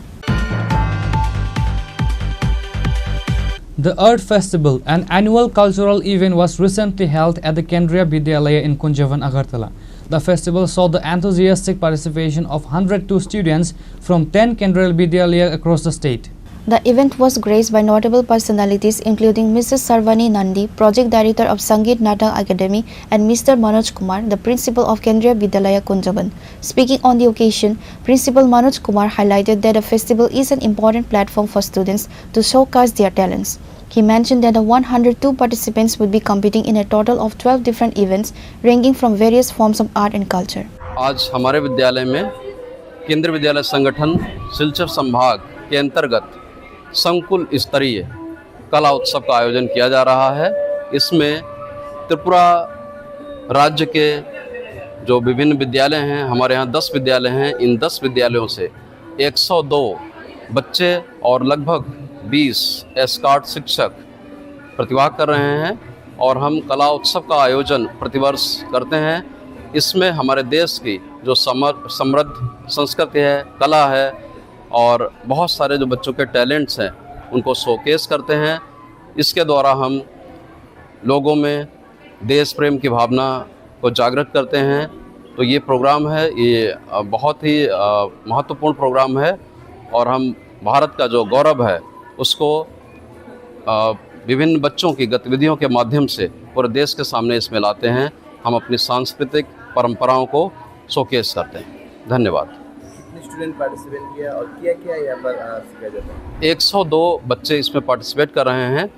The Earth Festival, an annual cultural event, was recently held at the Kendriya Vidyalaya in Kunjavan, Agartala. The festival saw the enthusiastic participation of 102 students from 10 Kendriya Vidyalaya across the state. The event was graced by notable personalities including Mrs. Sarvani Nandi, Project Director of Sangeet Natak Academy, and Mr. Manoj Kumar, the Principal of Kendriya Vidyalaya Kunjavan. Speaking on the occasion, Principal Manoj Kumar highlighted that the festival is an important platform for students to showcase their talents. He mentioned that the 102 participants would be competing in a total of 12 different events ranging from various forms of art and culture. आज हमारे विद्यालय में केंद्रीय विद्यालय संगठन सिलचर संभाग के अंतर्गत संकुल स्तरीय कला उत्सव का आयोजन किया जा रहा है। इसमें त्रिपुरा राज्य के जो विभिन्न विद्यालय हैं, हमारे यहाँ 10 विद्यालय हैं, इन 10 विद्यालयों से 102 बच्चे और लगभग 20 एस्कॉर्ट शिक्षक प्रतिभाग कर रहे हैं और हम कला उत्सव का आयोजन प्रतिवर्ष करते हैं। इसमें हमारे देश की जो समृद्ध संस्कृति है, कला है और बहुत सारे जो बच्चों के टैलेंट्स हैं उनको शोकेस करते हैं। इसके द्वारा हम लोगों में देश प्रेम की भावना को जागृत करते हैं। तो ये प्रोग्राम है, ये बहुत ही महत्वपूर्ण प्रोग्राम है और हम भारत का जो गौरव है उसको विभिन्न बच्चों की गतिविधियों के माध्यम से पूरे देश के सामने इसमें लाते हैं। हम अपनी सांस्कृतिक परंपराओं को शोकेस करते हैं। धन्यवाद। स्टूडेंट पार्टिसिपेट किया और क्या यहाँ पर सिखाया जाता है? 102 बच्चे इसमें पार्टिसिपेट कर रहे हैं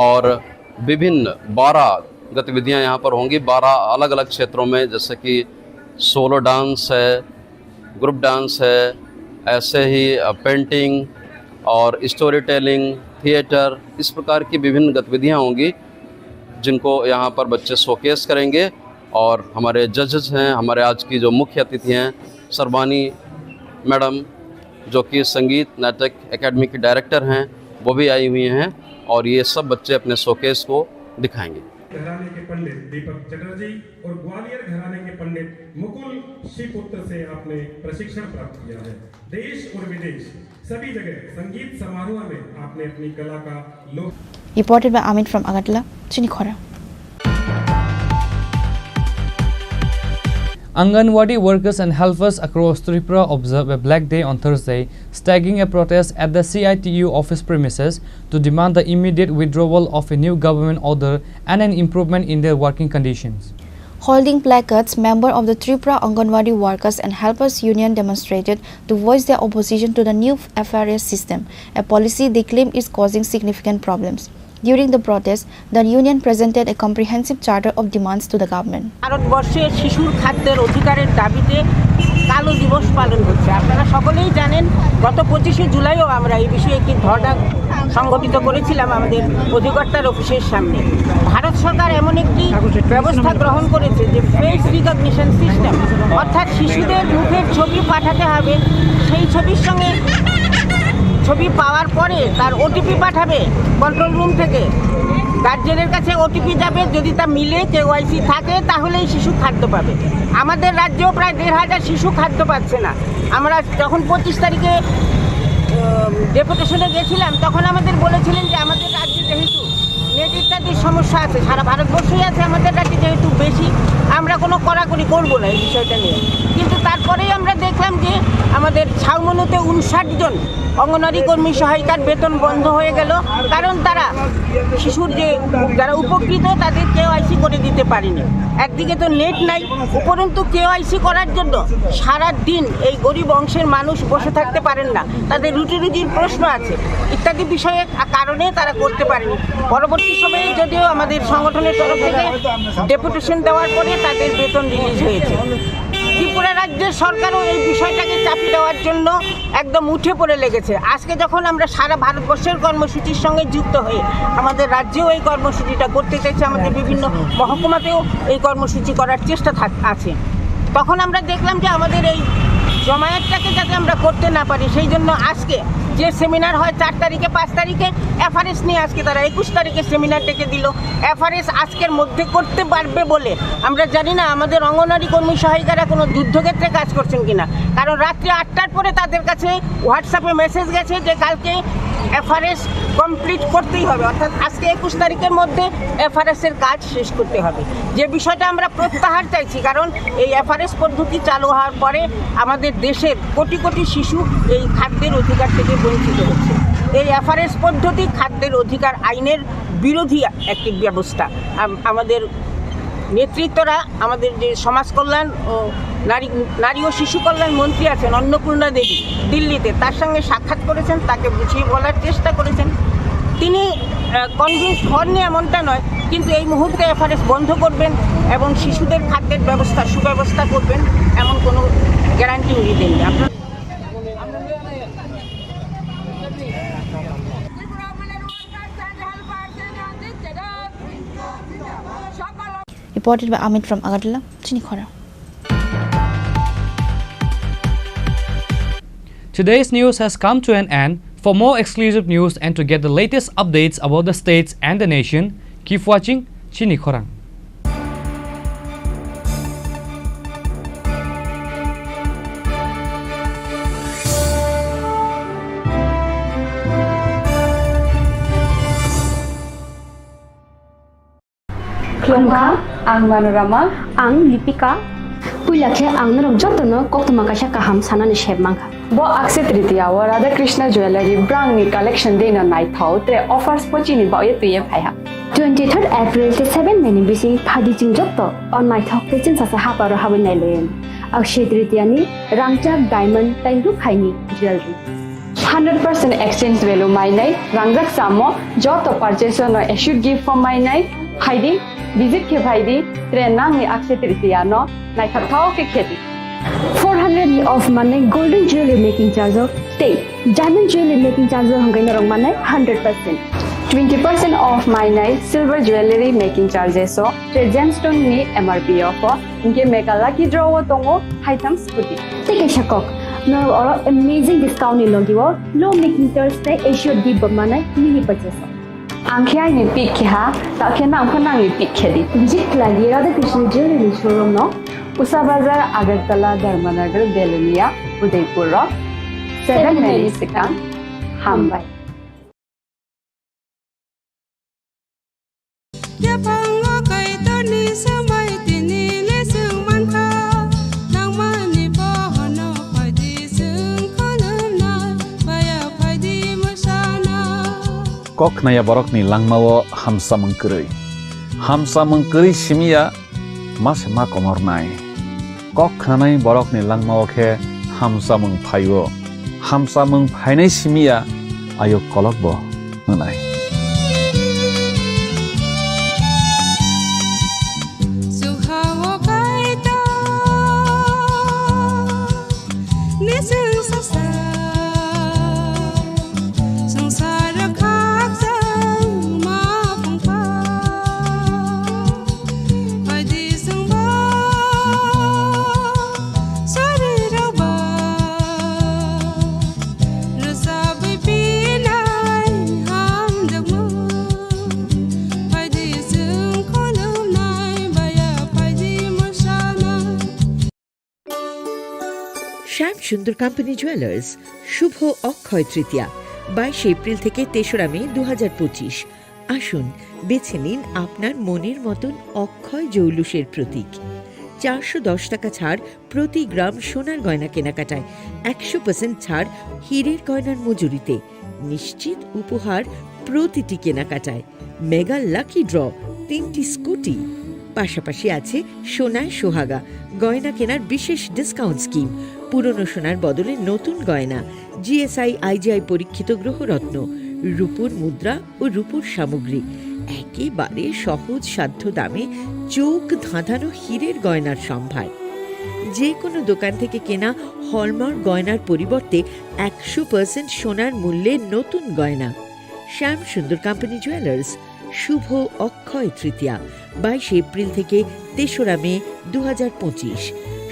और विभिन्न 12 गतिविधियाँ यहाँ पर होंगी 12 अलग अलग क्षेत्रों में, जैसे कि सोलो डांस है, ग्रुप डांस है, ऐसे ही पेंटिंग और स्टोरी टेलिंग, थिएटर, इस प्रकार की विभिन्न गतिविधियाँ होंगी जिनको यहाँ पर बच्चे शोकेस करेंगे। और हमारे जजेस हैं, हमारे आज की जो मुख्य अतिथि हैं सरबानी मैडम, जो कि संगीत नाटक एकेडमी की डायरेक्टर हैं, वो भी आई हुई हैं और ये सब बच्चे अपने शोकेस को दिखाएंगे। घराने के पंडित दीपक चटर्जी और ग्वालियर घराने के पंडित मुकुल श्रीपुत्र से आपने प्रशिक्षण प्राप्त किया है। देश और विदेश सभी जगह संगीत समारोह में आपने अपनी कला का लोक। Reported by Amit from Agartala, Chinikhora. Anganwadi workers and helpers across Tripura observed a Black Day on Thursday, staging a protest at the CITU office premises to demand the immediate withdrawal of a new government order and an improvement in their working conditions. Holding placards, members of the Tripura Anganwadi Workers and Helpers Union demonstrated to voice their opposition to the new FRS system, a policy they claim is causing significant problems. During the protest, the union presented a comprehensive charter of demands to the government. ভারতবর্ষে শিশুর খাদ্যের অধিকারের দাবিতে কালো দিবস পালন হচ্ছে। আপনারা সকলেই জানেন গত 25শে জুলাইও আমরা এই বিষয়ে একটি ধর্ণা সংগঠিত করেছিলাম আমাদের অধিকর্তার অফিসের সামনে। ভারত সরকার এমন একটি ব্যবস্থা গ্রহণ করেছে যে ফেস রিকগনিশন সিস্টেম, অর্থাৎ শিশুদের মুখের ছবি পাঠাতে হবে, সেই ছবির সঙ্গে ছবি পাওয়ার পরে তার ওটিপি পাঠাবে কন্ট্রোল রুম থেকে, গার্জেনের কাছে ওটিপি যাবে, যদি তা মিলে KYC থাকে তাহলেই শিশু খাদ্য পাবে। আমাদের রাজ্যেও প্রায় 1,500 শিশু খাদ্য পাচ্ছে না। আমরা যখন 25 তারিখে ডেপুটেশনে গেছিলাম তখন আমাদের বলেছিলেন যে আমাদের রাজ্যে যেহেতু নেট ইত্যাদির সমস্যা আছে, সারা ভারতবর্ষই আছে, আমাদের রাজ্যে যেহেতু বেশি, আমরা কোনো কড়াকড়ি করবো না এই বিষয়টা নিয়ে। কিন্তু তারপরেই আমরা দেখলাম যে আমাদের ছাউমনুতে 59 জন অঙ্গনওয়াড়ি কর্মী সহায়িকার বেতন বন্ধ হয়ে গেল, কারণ তারা শিশুর যে যারা উপকৃত তাদের KYC করে দিতে পারেনি। একদিকে তো নেট নাই, উপরন্তু KYC করার জন্য সারা দিন এই গরিব অংশের মানুষ বসে থাকতে পারেন না, তাদের রুটির প্রশ্ন আছে ইত্যাদি বিষয়ে কারণে তারা করতে পারেনি। পরবর্তী সময়ে যদিও আমাদের সংগঠনের তরফ থেকে ডেপুটেশন দেওয়ার পরে তাদের বেতন রিলিজ হয়েছে। ত্রিপুরা রাজ্যের সরকারও এই বিষয়টাকে চাপিয়ে দেওয়ার জন্য একদম উঠে পড়ে লেগেছে। আজকে যখন আমরা সারা ভারতবর্ষের কর্মসূচির সঙ্গে যুক্ত হয়ে আমাদের রাজ্যেও এই কর্মসূচিটা করতে চাইছে, আমাদের বিভিন্ন মহকুমাতেও এই কর্মসূচি করার চেষ্টা আছে, তখন আমরা দেখলাম যে আমাদের এই জমায়েতটাকে যাতে আমরা করতে না পারি, সেই জন্য আজকে যে সেমিনার হয় 4 তারিখে 5 তারিখে FRS নিয়ে আজকে তারা 21 তারিখে সেমিনার ডেকে দিল। FRS আজকের মধ্যে করতে পারবে বলে আমরা জানি না আমাদের অঙ্গনওয়াড়ি কর্মী সহায়িকারা কোনো যুদ্ধক্ষেত্রে কাজ করছেন কিনা, কারণ রাত্রি 8টার পরে তাদের কাছে হোয়াটসঅ্যাপে মেসেজ গেছে যে কালকে FRS কমপ্লিট করতেই হবে, অর্থাৎ আজকে 21 তারিখের মধ্যে FRS এর কাজ শেষ করতে হবে। যে বিষয়টা আমরা প্রত্যাহার চাইছি, কারণ এই FRS পদ্ধতি চালু হওয়ার পরে আমাদের দেশের কোটি কোটি শিশু এই খাদ্যের অধিকার থেকে বঞ্চিত হচ্ছে। এই FRS পদ্ধতি খাদ্যের অধিকার আইনের বিরোধী একটি ব্যবস্থা। আমাদের নেতৃত্বরা, আমাদের যে সমাজ কল্যাণ ও নারী ও শিশু কল্যাণ মন্ত্রী আছেন অন্নপূর্ণা দেবী দিল্লিতে, তার সঙ্গে সাক্ষাৎ করেছেন, তাকে বুঝিয়ে বলার চেষ্টা করেছেন। তিনি কনভিন্স হননি এমনটা নয়, কিন্তু এই মুহূর্তে FRS বন্ধ করবেন এবং শিশুদের খাদ্যের সুব্যবস্থা করবেন এমন কোনো গ্যারান্টি উনি দেননি। আপনার Reported by Amit from Agartala, Chinikhora. Today's news has come to an end. For more exclusive news and to get the latest updates about the states and the nation, keep watching Chinikhora. Klongka, ang Manorama, ang Lipika. Puilakhe ang narok jotono koktuma kaisa kaham sanani shebmangkha. Bo Akshaya Tritiya o Radha Krishna Jewelry brand ni collection dena naithau tre offers pochini baye tuye phaiha. 23rd April te 7 May ni bisi phadi jingjokto on naithau te chin sasa haparo habin nailen. Akshaya Tritiya ni rangchak diamond taingru khaini jewelry. 100% exchange value mainai rangjak samo joto purchase no issued gift from mainai haidi visit ke bhaidi tre nang ni Akshaya Tritiya no naithau ke kheti 400 off mane golden jewelry making charge of te diamond jewelry making charge hongai na rong mane 100%. 20% off mane silver jewelry making charges so gemstone ni MRP offer inke mega lucky draw tongo items puti take a shakok no or amazing discount in logiwo low making Thursday issue di mane mini purchase angkhya ni pick kha ta khena angkhana ni pick khedi visit lagi Radha Krishna jewelry showroom no Usa Bazar Agartala Dharmanagar Belunia Udaipur 796 Hambai Kok naya borok ni langmawo hamsa mengkeri simia mas ma komor nai kok khanai borok ni langmawo khe hamsa meng phainai simia ayo kolok bo nai শ্যাম সুন্দর company jewellers শুভ Akshaya Tritiya 22 April থেকে 3রা মে 2025 আসুন বেছে নিন আপনার মনের মতন অক্ষয় জৌলুসের প্রতীক 410 টাকা ছাড় প্রতি গ্রাম সোনার গয়না কেনাকাটায় 100% ছাড় হীরের গয়নার মজুরিতে নিশ্চিত উপহার প্রতিটি কেনাকাটায় মেগা লাকি ড্র 3টি স্কুটি পাশাপাশি আছে সোনায় সোহাগা গয়না কেনার বিশেষ ডিসকাউন্ট স্কিম পুরনো সোনার বদলে নতুন গয়না জিএসআই আইজিআই পরীক্ষিত গ্রহরত্ন রূপোর মুদ্রা ও রূপোর সামগ্রী একেবারে সহজ সাধ্য দামে চোখ ধাঁধানো হীরের গয়নার সম্ভার যে কোনো দোকান থেকে কেনা হলমার্ক গয়নার পরিবর্তে 100% সোনার মূল্যে নতুন গয়না শ্যাম সুন্দর কোম্পানি জুয়েলার্স শুভ অক্ষয় তৃতীয়া 22 এপ্রিল থেকে 3রা মে 2025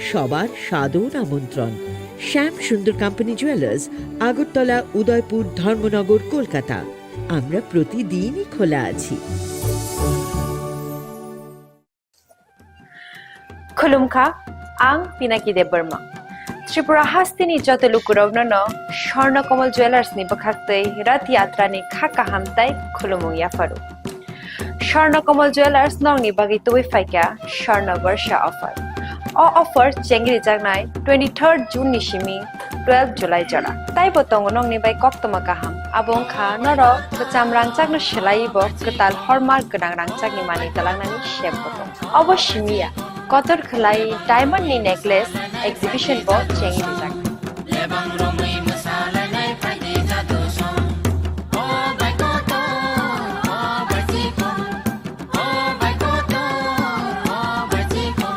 সবার সাদর আমন্ত্রণ শ্যাম সুন্দর কোম্পানি জুয়েলার্স আগরতলা উদয়পুর ধর্মনগর কলকাতা আমরা প্রতিদিনই খোলা আছি खुलुमखा आं पिनाकी देब बर्मा त्रिपुरा हास्तिनि जतलुकुरावनो स्वर्णकमल ज्वेलर्स नि बखाक्तै रथ यात्रा नि खाका हामताय खुलुमु याफारु स्वर्णकमल ज्वेलर्स नंगनि बागै तुबै फाइका स्वर्ण वर्ष ऑफर ऑफर चेंगरि जागनाय 23 जून नि सिमी 12 जुलाई जरा ताइ बतंग नंगनि बाय कक्तमा काहाम आबों खा नर बचाम रांचागनो सिलाइबो कताल हलमार्क गनां रांचागनि मानि तलांनानि शेप बतंग अवश्य मिया कतर खलाई डायमंड नि नेकलेस एग्जिबिशन बो चेंगि जाग लेबां रमै मसालानाय फादि जादो सं ओ बायकोतो ओ बायचिको ओ बायकोतो ओ बायचिको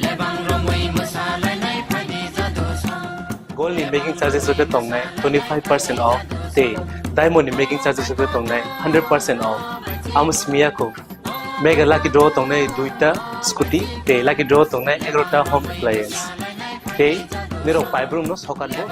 लेबां रमै मसालानाय फादि जादो सं गोल्ड नि मेकिंग चार्जेस रुपे तंगनाय 25% ऑफ ते डायमंड नि मेकिंग चार्जेस रुपे तंगनाय 100% ऑफ आमस मियाको मेगा लाकी ड्रॉ तंगनाय 2टा स्कूटी ते लाकी ड्रॉ तंगनाय 11टा होम अप्लायंस ते निरो पाइब्रूम नो सकान बो